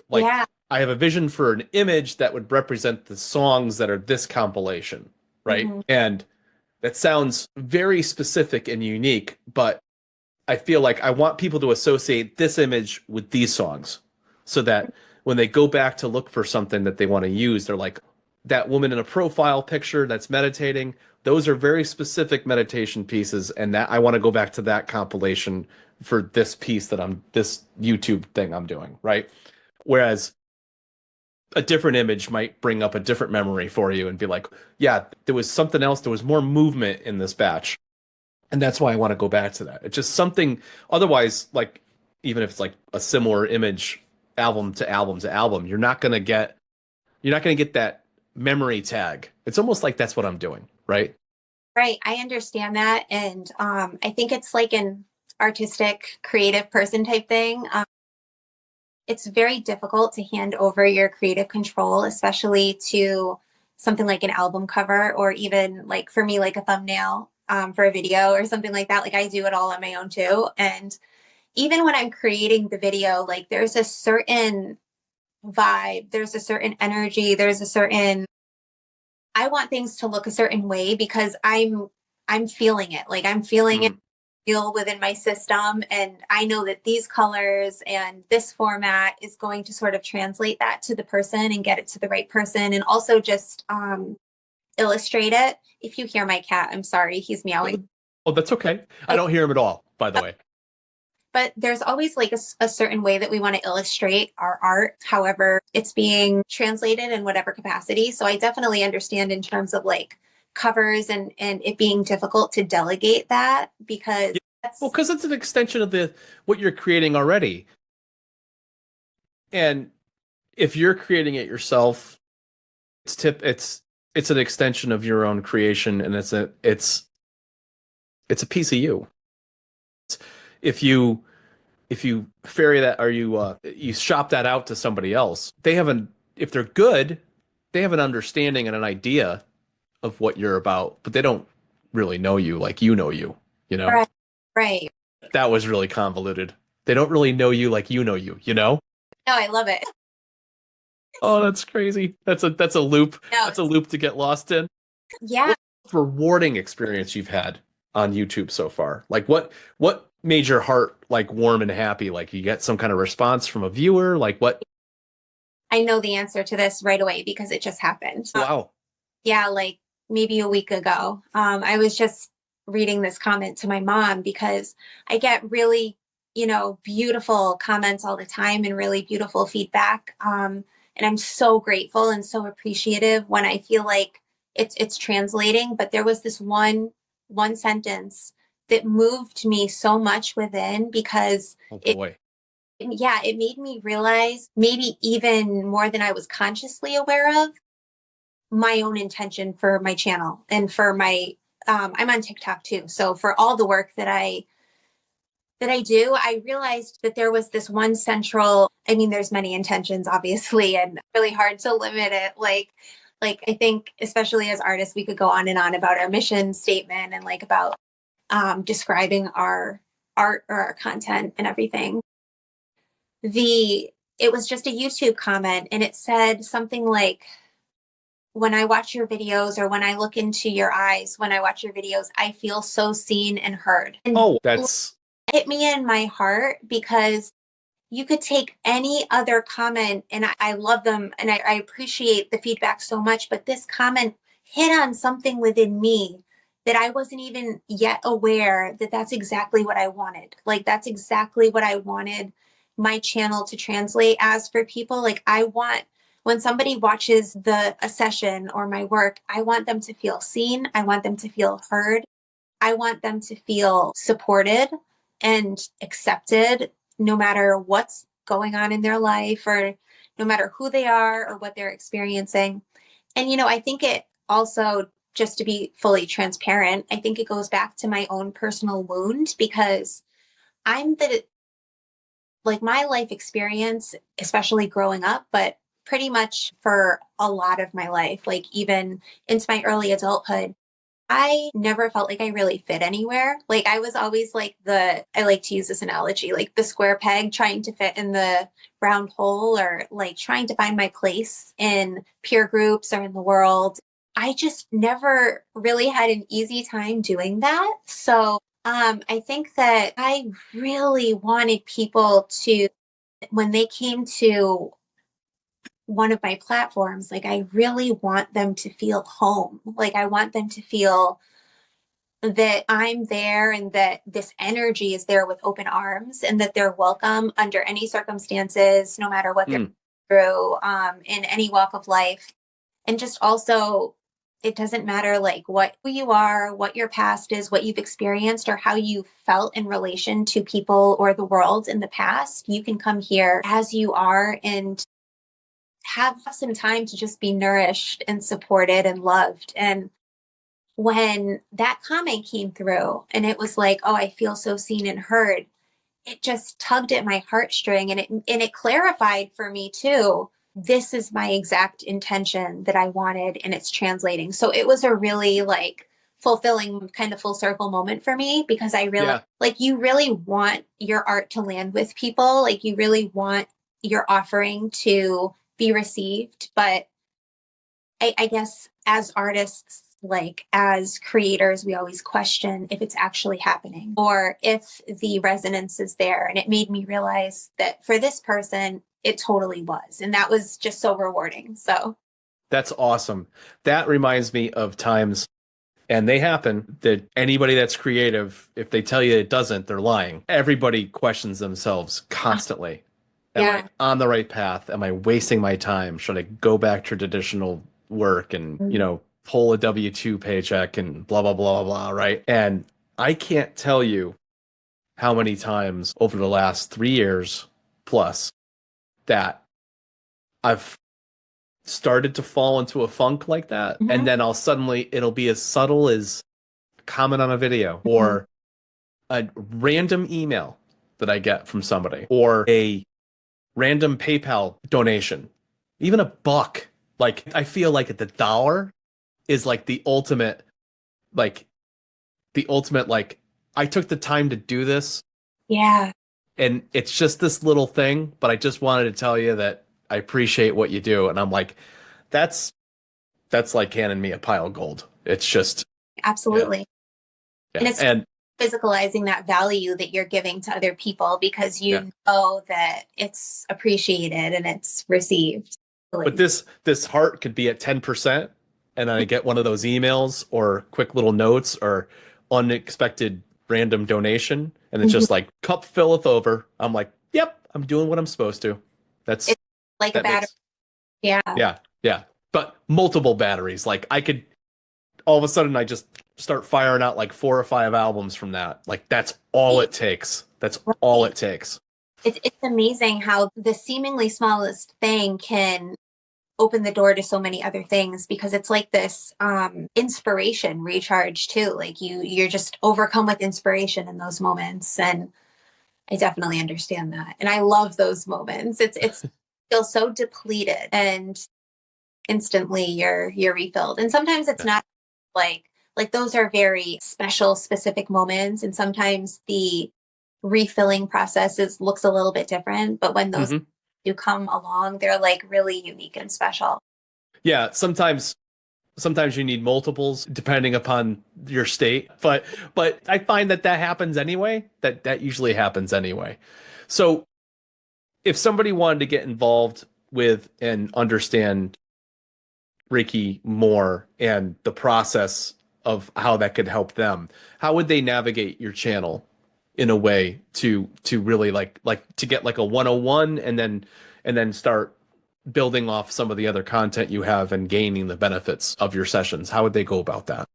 Speaker 1: like,
Speaker 2: Yeah.
Speaker 1: I have a vision for an image that would represent the songs that are this compilation, right?
Speaker 2: Hmm.
Speaker 1: And that sounds very specific and unique, but I feel like I want people to associate this image with these songs so that when they go back to look for something that they want to use, they're like, that woman in a profile picture that's meditating, those are very specific meditation pieces. And that I want to go back to that compilation for this piece that this YouTube thing I'm doing, right? Whereas a different image might bring up a different memory for you and be like, yeah, there was something else, there was more movement in this batch. And that's why I want to go back to that. It's just something otherwise, like even if it's like a similar image album to album to album, you're not going to get that memory tag. It's almost like that's what I'm doing, right?
Speaker 2: Right. I understand that. And I think it's like an artistic, creative person type thing. It's very difficult to hand over your creative control, especially to something like an album cover or even like for me, like a thumbnail for a video or something like that. Like I do it all on my own too. And even when I'm creating the video, like there's a certain vibe, there's a certain energy, there's a certain I want things to look a certain way because I'm feeling it. Like I'm feeling it
Speaker 1: Mm.
Speaker 2: feel within my system and I know that these colors and this format is going to sort of translate that to the person and get it to the right person and also just illustrate it. If you hear my cat, I'm sorry, he's meowing.
Speaker 1: Oh, that's okay. I don't hear him at all, by the way.
Speaker 2: But there's always like a certain way that we want to illustrate our art, however it's being translated in whatever capacity. So I definitely understand in terms of like covers and it being difficult to delegate that because
Speaker 1: Yeah. Well,
Speaker 2: that's
Speaker 1: because it's an extension of the what you're creating already. And if you're creating it yourself, it's an extension of your own creation and it's a piece of you. If you ferry that or you shop that out to somebody else, they haven't if they're good, they have an understanding and an idea of what you're about, but they don't really know you like you know you, you know?
Speaker 2: right. Right.
Speaker 1: That was really convoluted. They don't really know you like you know you, you know?
Speaker 2: No, I love it.
Speaker 1: Oh, that's crazy. That's a loop.
Speaker 2: No,
Speaker 1: That's a loop to get lost in.
Speaker 2: yeah.
Speaker 1: What's the most rewarding experience you've had on YouTube so far? Like what made your heart like warm and happy? Like you get some kind of response from a viewer? Like what?
Speaker 2: I know the answer to this right away because it just happened.
Speaker 1: Wow.
Speaker 2: Yeah, like maybe a week ago. I was just reading this comment to my mom because I get really, beautiful comments all the time and really beautiful feedback. And I'm so grateful and so appreciative when I feel like it's translating. But there was this one sentence that moved me so much within because
Speaker 1: Oh
Speaker 2: it
Speaker 1: boy.
Speaker 2: yeah, it made me realize maybe even more than I was consciously aware of my own intention for my channel and for my I'm on TikTok too. So for all the work that I do, I realized that there was this one central, I mean, there's many intentions obviously and really hard to limit it. Like I think especially as artists, we could go on and on about our mission statement and like about describing our art or our content and everything. The It was just a YouTube comment and it said something like, when I watch your videos or when I look into your eyes, when I watch your videos, I feel so seen and heard. And
Speaker 1: Oh, that's
Speaker 2: hit me in my heart because you could take any other comment and I love them and I appreciate the feedback so much, but this comment hit on something within me that I wasn't even yet aware that that's exactly what I wanted. Like that's exactly what I wanted my channel to translate as for people. Like I want when somebody watches a session or my work, I want them to feel seen. I want them to feel heard. I want them to feel supported and accepted no matter what's going on in their life or no matter who they are or what they're experiencing. And, I think it also, just to be fully transparent, I think it goes back to my own personal wound because I'm like my life experience, especially growing up, but pretty much for a lot of my life, like even into my early adulthood, I never felt like I really fit anywhere. Like I was always like I like to use this analogy, like the square peg trying to fit in the round hole or like trying to find my place in peer groups or in the world. I just never really had an easy time doing that. So I think that I really wanted people to, when they came to one of my platforms, like I really want them to feel home. Like I want them to feel that I'm there and that this energy is there with open arms and that they're welcome under any circumstances, no matter what they're
Speaker 1: mm,
Speaker 2: through, in any walk of life. And just also, it doesn't matter like who you are, what your past is, what you've experienced, or how you felt in relation to people or the world in the past. You can come here as you are and have some time to just be nourished and supported and loved. And when that comment came through and it was like, oh, I feel so seen and heard, it just tugged at my heartstring and it clarified for me too. This is my exact intention that I wanted and it's translating. So it was a really like fulfilling kind of full circle moment for me because I really
Speaker 1: yeah.
Speaker 2: like you really want your art to land with people. Like you really want your offering to be received. But I guess as artists, like as creators, we always question if it's actually happening or if the resonance is there. And it made me realize that for this person, it totally was. And that was just so rewarding. So,
Speaker 1: That's awesome. That reminds me of times, and they happen, that anybody that's creative, if they tell you it doesn't, they're lying. Everybody questions themselves constantly. Am I
Speaker 2: yeah.
Speaker 1: on the right path? Am I wasting my time? Should I go back to traditional work and, pull a W-2 paycheck and blah, blah, blah, blah, blah, right? And I can't tell you how many times over the last 3 years plus that I've started to fall into a funk like that. And
Speaker 2: Mhm.
Speaker 1: then it'll be as subtle as a comment on a video
Speaker 2: Mhm.
Speaker 1: or a random email that I get from somebody or a random PayPal donation, even a buck. Like, I feel like the dollar is like like, the ultimate, like, I took the time to do this.
Speaker 2: Yeah,
Speaker 1: And it's just this little thing, but I just wanted to tell you that I appreciate what you do. And I'm like, that's that's like handing me a pile of gold. It's just, yeah,
Speaker 2: absolutely. And
Speaker 1: yeah.
Speaker 2: it's
Speaker 1: And
Speaker 2: physicalizing that value that you're giving to other people because
Speaker 1: yeah.
Speaker 2: you know that it's appreciated and it's received.
Speaker 1: But
Speaker 2: Really.
Speaker 1: this heart could be at 10%, and I get one of those emails or quick little notes or unexpected random donation, and it's
Speaker 2: Mhm.
Speaker 1: just like cup filleth over. I'm like, yep, I'm doing what I'm supposed to. That's
Speaker 2: It's like a
Speaker 1: that
Speaker 2: battery.
Speaker 1: makes
Speaker 2: Yeah.
Speaker 1: yeah, yeah. But multiple batteries. Like I could all of a sudden I just start firing out like 4 or 5 albums from that. Like that's all
Speaker 2: Right.
Speaker 1: it takes. That's all
Speaker 2: Right.
Speaker 1: it takes.
Speaker 2: It's amazing how the seemingly smallest thing can open the door to so many other things because it's like this inspiration recharge too. Like you're just overcome with inspiration in those moments. And I definitely understand that. And I love those moments. It's feel so depleted and instantly you're refilled. And sometimes it's
Speaker 1: Yeah.
Speaker 2: not like those are very special specific moments and sometimes the refilling process looks a little bit different, but when those
Speaker 1: Hmm.
Speaker 2: do come along, they're like really unique and special.
Speaker 1: Yeah, sometimes you need multiples depending upon your state, but I find that that happens anyway. That usually happens anyway. So if somebody wanted to get involved with and understand Reiki more and the process of how that could help them, how would they navigate your channel in a way to really like to get like a 101 and then start building off some of the other content you have and gaining the benefits of your sessions? How would they go about that?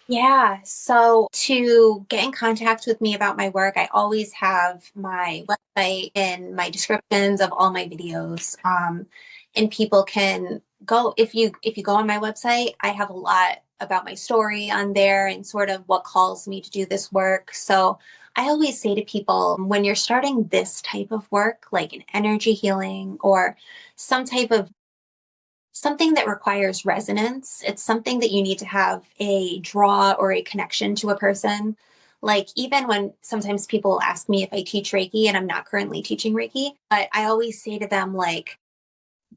Speaker 2: Yeah. So to get in contact with me about my work, I always have my website in my descriptions of all my videos. And people can go if you go on my website, I have a lot about my story on there and sort of what calls me to do this work. So I always say to people when you're starting this type of work, like an energy healing or some type of something that requires resonance. It's something that you need to have a draw or a connection to a person. Like, even when sometimes people ask me if I teach Reiki, and I'm not currently teaching Reiki, but I always say to them, like,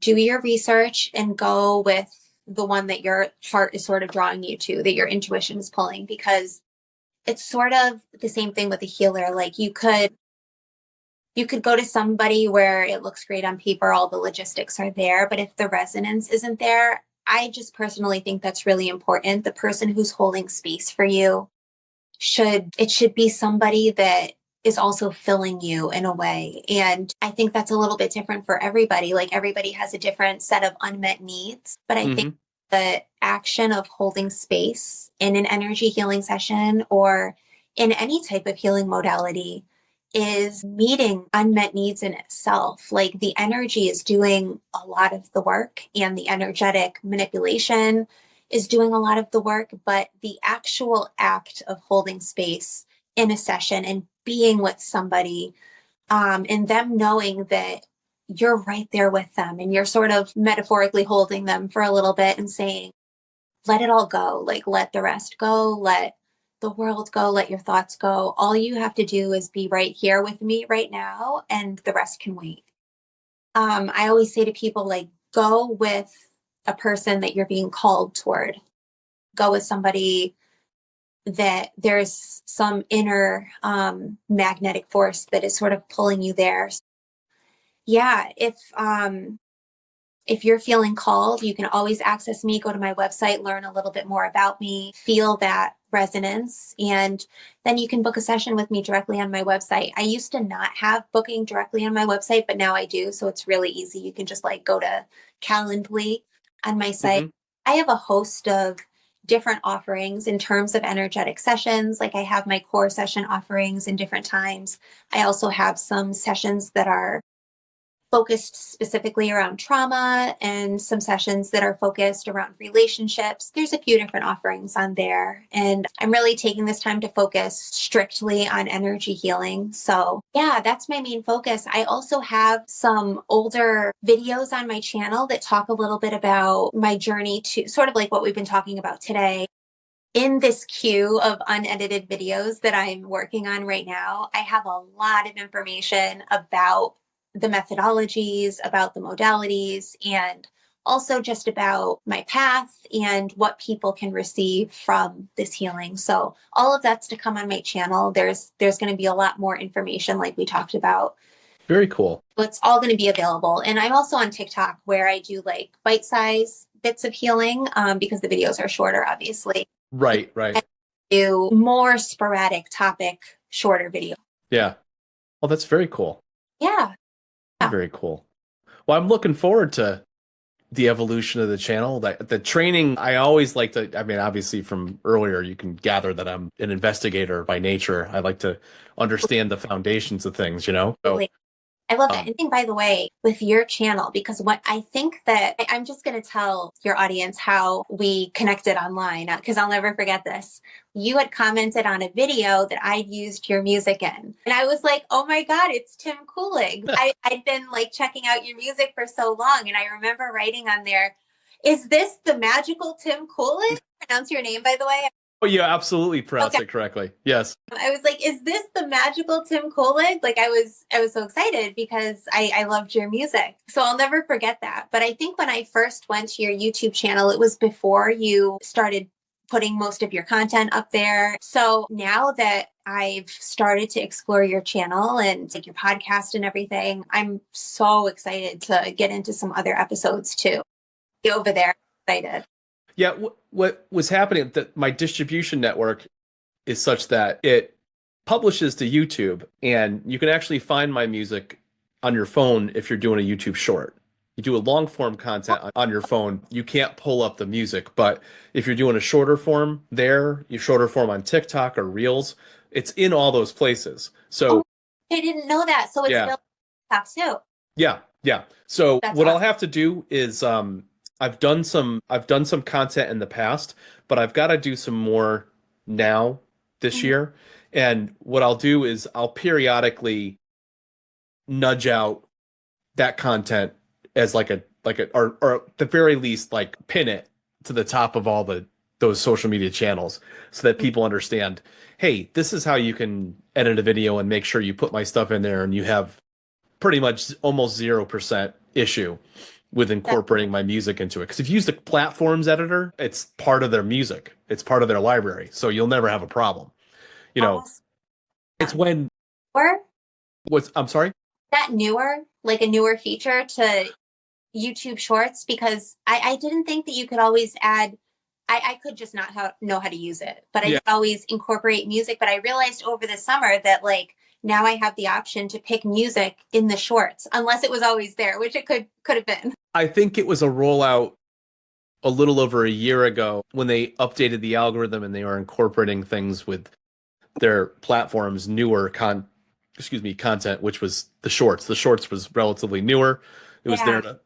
Speaker 2: do your research and go with the one that your heart is sort of drawing you to, that your intuition is pulling, because it's sort of the same thing with a healer. Like, you could go to somebody where it looks great on paper, all the logistics are there, but if the resonance isn't there, I just personally think that's really important. The person who's holding space for you should be somebody that is also filling you in a way. And I think that's a little bit different for everybody. Like everybody has a different set of unmet needs, but I think
Speaker 1: Hmm.
Speaker 2: the action of holding space in an energy healing session or in any type of healing modality is meeting unmet needs in itself. Like the energy is doing a lot of the work and the energetic manipulation is doing a lot of the work, but the actual act of holding space in a session and being with somebody and them knowing that you're right there with them and you're sort of metaphorically holding them for a little bit and saying, let it all go, like let the rest go, let the world go, let your thoughts go. All you have to do is be right here with me right now, and the rest can wait. I always say to people, like, go with a person that you're being called toward. Go with somebody that there's some inner magnetic force that is sort of pulling you there. Yeah, if you're feeling called, you can always access me, go to my website, learn a little bit more about me, feel that resonance, and then you can book a session with me directly on my website. I used to not have booking directly on my website, but now I do. So it's really easy. You can just like go to Calendly on my site.
Speaker 1: Hmm.
Speaker 2: I have a host of different offerings in terms of energetic sessions. Like I have my core session offerings in different times. I also have some sessions that are focused specifically around trauma and some sessions that are focused around relationships. There's a few different offerings on there. And I'm really taking this time to focus strictly on energy healing. So, yeah, that's my main focus. I also have some older videos on my channel that talk a little bit about my journey to sort of like what we've been talking about today. in this queue of unedited videos that I'm working on right now, I have a lot of information about the methodologies, about the modalities, and also just about my path and what people can receive from this healing. So all of that's to come on my channel. There's going to be a lot more information like we talked about.
Speaker 1: Very cool.
Speaker 2: It's all going to be available. And I'm also on TikTok where I do like bite-size bits of healing because the videos are shorter, obviously.
Speaker 1: Right, right.
Speaker 2: And do more sporadic topic, shorter video.
Speaker 1: Yeah. Oh, that's very cool.
Speaker 2: Yeah.
Speaker 1: Very cool. Well, I'm looking forward to the evolution of the channel. That the training, I always like to, I mean, obviously from earlier, you can gather that I'm an investigator by nature. I like to understand the foundations of things, you know? So,
Speaker 2: I love that. And think, by the way, with your channel, because what I think that I'm just going to tell your audience how we connected online, because I'll never forget this. You had commented on a video that I'd used your music in. And I was like, oh my God, it's Tim Kulig. I'd been like checking out your music for so long. And I remember writing on there, is this the magical Tim Kulig? Pronounce your name, by the way.
Speaker 1: oh, you absolutely pronounced
Speaker 2: Okay.
Speaker 1: it correctly. Yes.
Speaker 2: I was like, is this the magical Tim Kulig? Like I was so excited because I loved your music. So I'll never forget that. But I think when I first went to your YouTube channel, it was before you started putting most of your content up there. So now that I've started to explore your channel and like your podcast and everything, I'm so excited to get into some other episodes too. Over there, excited.
Speaker 1: Yeah. What was happening that my distribution network is such that it publishes to YouTube, and you can actually find my music on your phone if you're doing a YouTube short. You do a long form content on your phone, you can't pull up the music, but if you're doing a shorter form there, you shorter form on TikTok or Reels, it's in all those places. So
Speaker 2: Oh, I didn't know that. So it's
Speaker 1: yeah,
Speaker 2: still top too.
Speaker 1: yeah, yeah. So
Speaker 2: That's
Speaker 1: what I'll
Speaker 2: awesome.
Speaker 1: have to do is I've done some content in the past, but I've got to do some more now this
Speaker 2: Mhm.
Speaker 1: year. And what I'll do is I'll periodically nudge out that content as or at the very least like pin it to the top of all the those social media channels so that people understand, hey, this is how you can edit a video and make sure you put my stuff in there and you have pretty much almost 0% issue with
Speaker 2: That's
Speaker 1: incorporating my music into it. Because if you use the platform's editor, it's part of their music, it's part of their library. So you'll never have a problem. You know,
Speaker 2: awesome.
Speaker 1: it's when
Speaker 2: Or
Speaker 1: I'm sorry?
Speaker 2: that newer, like a newer feature to YouTube Shorts, because I didn't think that you could always add. I could just not know how to use it, but I
Speaker 1: Yeah.
Speaker 2: didn't always incorporate music. But I realized over the summer that like now I have the option to pick music in the shorts, unless it was always there, which it could have been.
Speaker 1: I think it was a rollout a little over a year ago when they updated the algorithm and they were incorporating things with their platform's newer content, which was the shorts. The shorts was relatively newer. It was there
Speaker 2: Yeah.
Speaker 1: to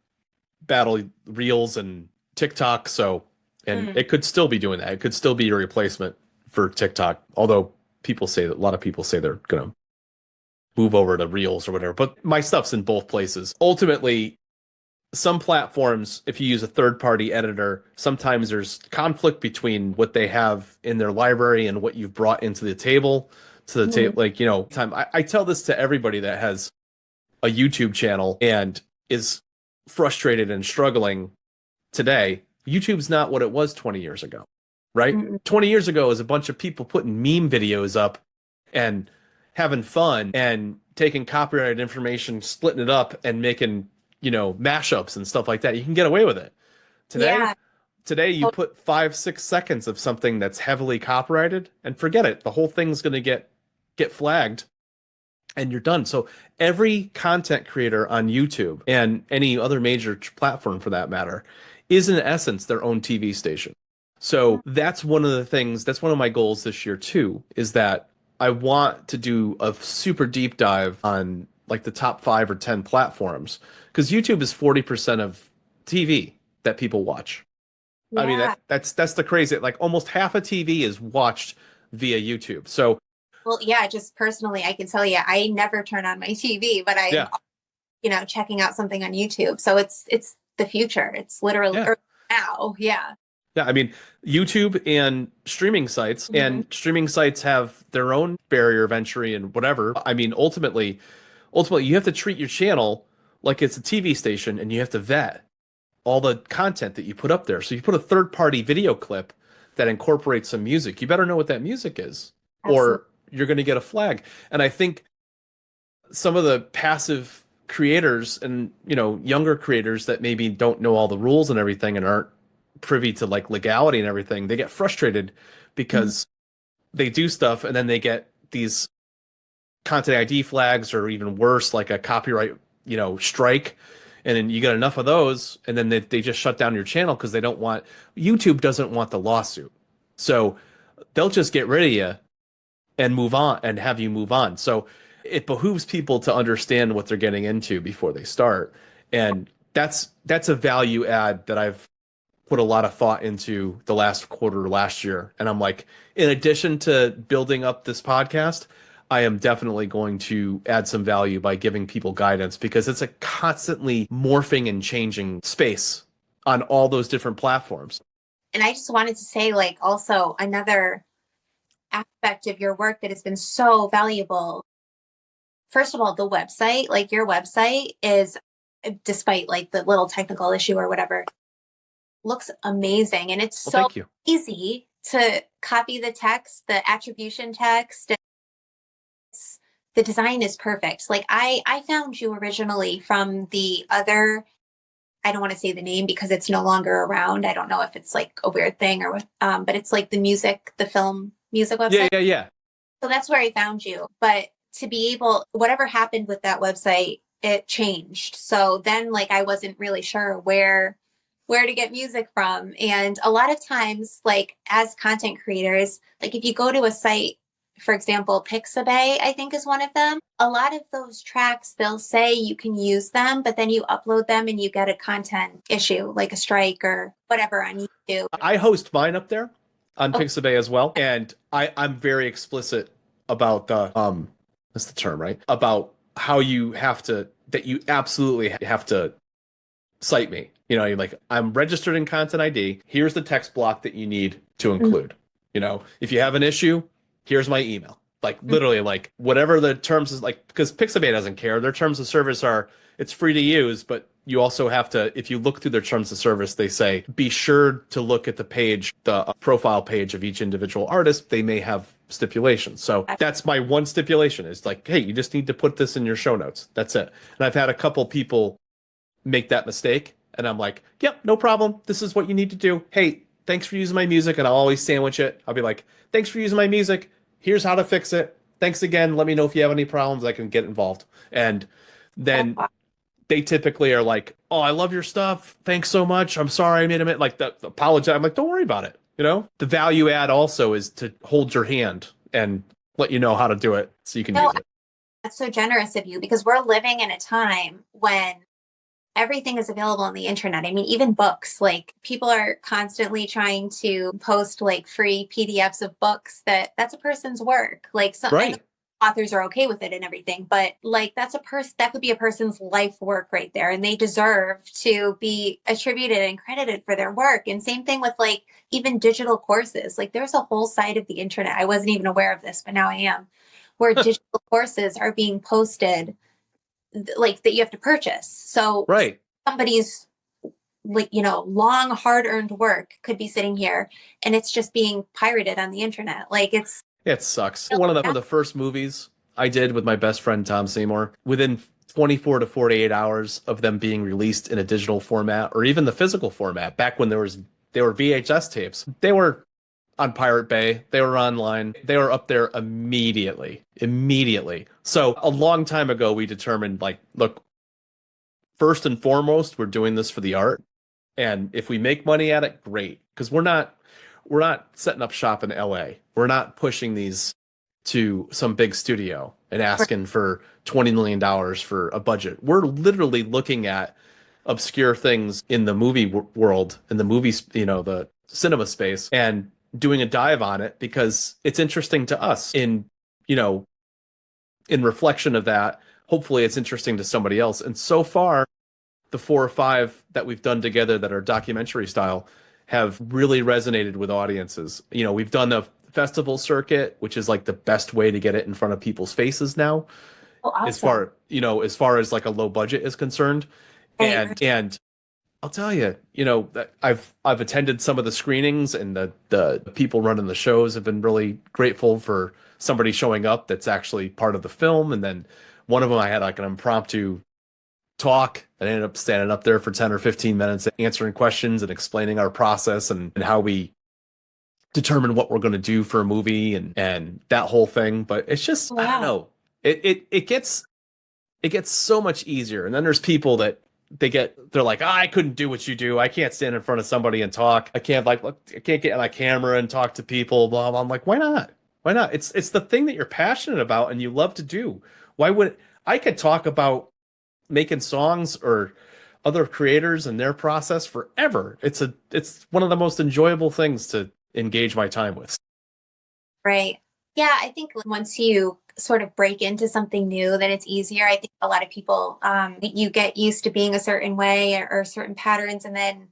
Speaker 1: battle Reels and TikTok. So, and
Speaker 2: Mm.
Speaker 1: it could still be doing that. It could still be a replacement for TikTok, although people say that a lot of people say they're going to move over to Reels or whatever. But my stuff's in both places. Ultimately, some platforms, if you use a third party editor, sometimes there's conflict between what they have in their library and what you've brought into the table to the table.
Speaker 2: Mm.
Speaker 1: Like, I tell this to everybody that has a YouTube channel and is frustrated and struggling today. YouTube's not what it was 20 years ago, right?
Speaker 2: Mm.
Speaker 1: 20 years ago is a bunch of people putting meme videos up and having fun and taking copyrighted information, splitting it up and making, mashups and stuff like that. You can get away with it. Today,
Speaker 2: Yeah.
Speaker 1: today you put 5, 6 seconds of something that's heavily copyrighted and forget it. The whole thing's going to get flagged and you're done. So every content creator on YouTube and any other major platform for that matter is in essence their own TV station. So that's one of the things, that's one of my goals this year too, is that I want to do a super deep dive on like the top 5 or 10 platforms because YouTube is 40% of TV that people watch. I mean
Speaker 2: Yeah.
Speaker 1: that's the crazy, like almost half of TV is watched via YouTube. So
Speaker 2: Well, yeah, just personally, I can tell you, I never turn on my TV, but I'm,
Speaker 1: yeah,
Speaker 2: checking out something on YouTube. So it's the future. It's literally
Speaker 1: yeah.
Speaker 2: or now. Yeah.
Speaker 1: Yeah, I mean, YouTube and
Speaker 2: Mhm.
Speaker 1: streaming sites have their own barrier of entry and whatever. I mean, ultimately, you have to treat your channel like it's a TV station, and you have to vet all the content that you put up there. So you put a third-party video clip that incorporates some music. You better know what that music is,
Speaker 2: Absolutely.
Speaker 1: or you're going to get a flag. And I think some of the passive creators and, younger creators that maybe don't know all the rules and everything and aren't privy to like legality and everything, they get frustrated
Speaker 2: Mhm.
Speaker 1: because they do stuff and then they get these content ID flags, or even worse, like a copyright, strike. And then you get enough of those, and then they just shut down your channel because YouTube doesn't want the lawsuit. So they'll just get rid of you and move on and have you move on. So it behooves people to understand what they're getting into before they start. And that's a value add that I've put a lot of thought into the last quarter last year. And I'm like, in addition to building up this podcast, I am definitely going to add some value by giving people guidance, because it's a constantly morphing and changing space on all those different platforms.
Speaker 2: And I just wanted to say, like, also another aspect of your work that has been so valuable. First of all, the website, like your website is, despite like the little technical issue or whatever, looks amazing. And it's
Speaker 1: Well,
Speaker 2: so
Speaker 1: thank you.
Speaker 2: easy to copy the text, the attribution text. The design is perfect. Like I found you originally from the other, I don't want to say the name because it's no longer around. I don't know if it's like a weird thing or what, but it's like the film music
Speaker 1: Yeah,
Speaker 2: website.
Speaker 1: yeah, yeah.
Speaker 2: So that's where I found you. But to be able, whatever happened with that website, it changed. So then like I wasn't really sure where to get music from. And a lot of times, like as content creators, like if you go to a site, for example, Pixabay, I think is one of them. A lot of those tracks, they'll say you can use them, but then you upload them and you get a content issue, like a strike or whatever on YouTube.
Speaker 1: I host mine up there on
Speaker 2: Oh,
Speaker 1: Pixabay as well, and I'm very explicit about that's the term, right? About how you absolutely have to cite me. You're like, I'm registered in Content ID. Here's the text block that you need to
Speaker 2: mhm,
Speaker 1: include. If you have an issue, here's my email. Like literally, like whatever the terms is, like, because Pixabay doesn't care. Their terms of service are, it's free to use, but you also have to, if you look through their terms of service, they say be sure to look at the page, the profile page of each individual artist. They may have stipulations. So that's my one stipulation, is like, hey, you just need to put this in your show notes. That's it. And I've had a couple people make that mistake, and I'm like, yep, no problem. This is what you need to do. Hey, thanks for using my music. And I'll always sandwich it. I'll be like, thanks for using my music. Here's how to fix it. Thanks again. Let me know if you have any problems. I can get involved. And then they typically are like, oh, I love your stuff. Thanks so much. I'm sorry I made a like the apologize. I'm like, don't worry about it. The value add also is to hold your hand and let you know how to do it so you can
Speaker 2: no,
Speaker 1: use it.
Speaker 2: that's so generous of you because we're living in a time when everything is available on the internet. I mean, even books, like people are constantly trying to post like free PDFs of books that's a person's work. Like some, I know
Speaker 1: Right.
Speaker 2: authors are okay with it and everything, but like that's a person that could be a person's life work right there. And they deserve to be attributed and credited for their work. And same thing with like even digital courses. Like there's a whole side of the internet. I wasn't even aware of this, but now I am, where digital courses are being posted like that you have to purchase. So
Speaker 1: Right.
Speaker 2: somebody's like, long hard earned work could be sitting here and it's just being pirated on the internet. Like it's
Speaker 1: It sucks. One of the first movies I did with my best friend Tom Seymour, within 24 to 48 hours of them being released in a digital format or even the physical format, back when they were VHS tapes, they were on Pirate Bay, they were online, they were up there immediately. Immediately. So a long time ago we determined, like, look, first and foremost, we're doing this for the art. And if we make money at it, great. Because we're not setting up shop in LA. We're not pushing these to some big studio and asking for $20 million for a budget. We're literally looking at obscure things in the movie world, in the movies, the cinema space, and doing a dive on it because it's interesting to us. You know, in reflection of that, hopefully it's interesting to somebody else. And so far, the four or five that we've done together that are documentary style, have really resonated with audiences. You know, we've done the festival circuit, which is like the best way to get it in front of people's faces now,
Speaker 2: Oh,
Speaker 1: as
Speaker 2: awesome.
Speaker 1: far, you know, as far as like a low budget is concerned.
Speaker 2: Right.
Speaker 1: And I'll tell you, you know, that I've attended some of the screenings, and the people running the shows have been really grateful for somebody showing up that's actually part of the film. And then one of them, I had like an impromptu talk, and I ended up standing up there for 10 or 15 minutes answering questions and explaining our process and how we determine what we're going to do for a movie and that whole thing. But it's just, I don't
Speaker 2: Wow.
Speaker 1: know. It gets so much easier. And then there's people that they're like, oh, I couldn't do what you do. I can't stand in front of somebody and talk. I can't like look, I can't get on a camera and talk to people, blah blah. I'm like, why not? Why not? It's the thing that you're passionate about and you love to do. Why would I could talk about making songs or other creators and their process forever. It's one of the most enjoyable things to engage my time with.
Speaker 2: Right. Yeah, I think once you sort of break into something new, then it's easier. I think a lot of people, you get used to being a certain way or certain patterns, and then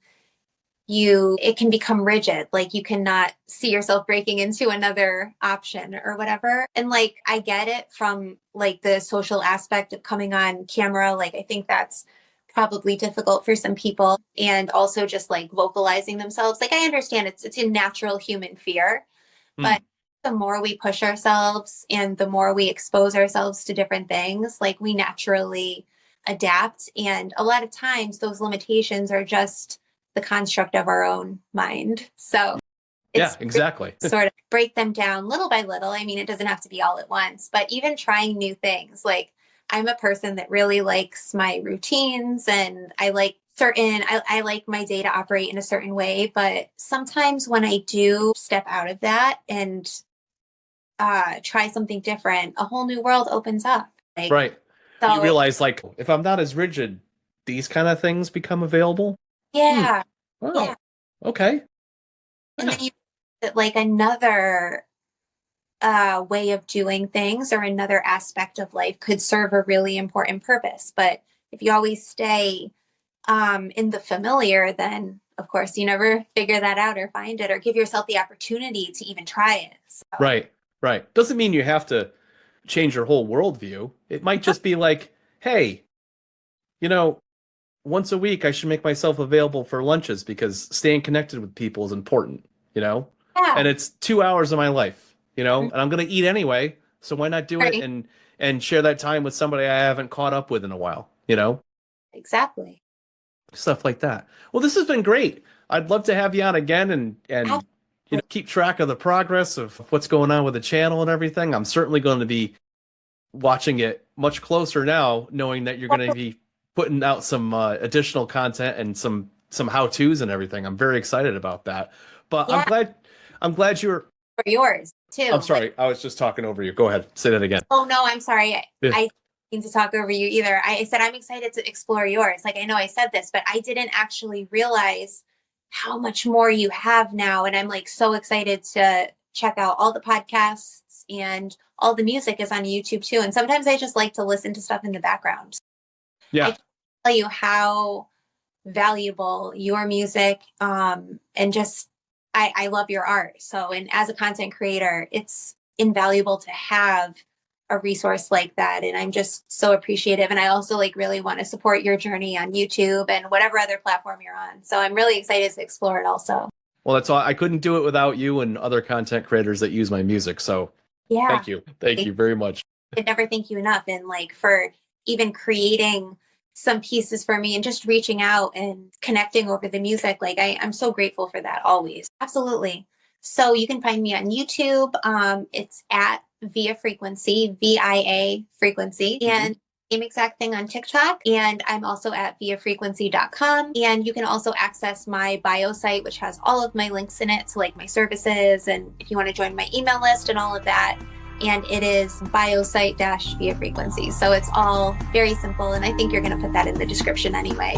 Speaker 2: it can become rigid. Like you cannot see yourself breaking into another option or whatever. And like, I get it from like the social aspect of coming on camera. Like, I think that's probably difficult for some people. And also just like vocalizing themselves. Like, I understand it's a natural human fear,
Speaker 1: Hmm.
Speaker 2: but the more we push ourselves and the more we expose ourselves to different things, like we naturally adapt. And a lot of times those limitations are just the construct of our own mind. So
Speaker 1: Yeah,
Speaker 2: it's
Speaker 1: exactly.
Speaker 2: sort of break them down little by little. I mean, it doesn't have to be all at once, but even trying new things. Like, I'm a person that really likes my routines, and I like my day to operate in a certain way. But sometimes when I do step out of that and try something different, a whole new world opens up. Like,
Speaker 1: Right. You
Speaker 2: so
Speaker 1: realize like if I'm not as rigid, these kind of things become available. Hmm.
Speaker 2: yeah, yeah.
Speaker 1: Wow. Okay.
Speaker 2: And
Speaker 1: Yeah.
Speaker 2: then you like another way of doing things or another aspect of life could serve a really important purpose. But if you always stay in the familiar, then of course you never figure that out or find it or give yourself the opportunity to even try it. So,
Speaker 1: Right. Right. Doesn't mean you have to change your whole worldview. It might just be like, hey, you know, once a week I should make myself available for lunches because staying connected with people is important, you know? And
Speaker 2: yeah,
Speaker 1: it's 2 hours of my life, you know, and I'm gonna eat anyway, so why not do it
Speaker 2: right,
Speaker 1: and share that time with somebody I haven't caught up with in a while, you know?
Speaker 2: exactly.
Speaker 1: Stuff like that. Well, this has been great. I'd love to have you on again and you know
Speaker 2: Absolutely.
Speaker 1: keep track of the progress of what's going on with the channel and everything. I'm certainly going to be watching it much closer now, knowing that you're going to be putting out some additional content and some how-tos and everything. I'm very excited about that. But
Speaker 2: Yeah,
Speaker 1: I'm glad you're.
Speaker 2: for yours
Speaker 1: I'm
Speaker 2: too. Like,
Speaker 1: sorry, I was just talking over you. Go ahead, say that again.
Speaker 2: oh no, I'm sorry.
Speaker 1: Yeah.
Speaker 2: I didn't mean to talk over you either. I said I'm excited to explore yours. Like, I know I said this, but I didn't actually realize how much more you have now. And I'm like so excited to check out all the podcasts, and all the music is on YouTube too. And sometimes I just like to listen to stuff in the background. I
Speaker 1: Yeah.
Speaker 2: can't tell you how valuable your music, and just I love your art. So, and as a content creator, it's invaluable to have a resource like that. And I'm just so appreciative. And I also like really want to support your journey on YouTube and whatever other platform you're on. So I'm really excited to explore it also.
Speaker 1: Well, that's all. I couldn't do it without you and other content creators that use my music. So
Speaker 2: Yeah.
Speaker 1: thank you. Thank
Speaker 2: I
Speaker 1: you very much.
Speaker 2: could never thank you enough. And like for even creating some pieces for me and just reaching out and connecting over the music. Like I'm so grateful for that always. Absolutely. So you can find me on YouTube. It's at Via Frequency, VIA Frequency.
Speaker 1: Mhm.
Speaker 2: And same exact thing on TikTok. And I'm also at viafrequency.com. And you can also access my bio site, which has all of my links in it to like my services. And if you want to join my email list and all of that, and it is biosite dash via frequency. So it's all very simple. And I think you're going to put that in the description anyway.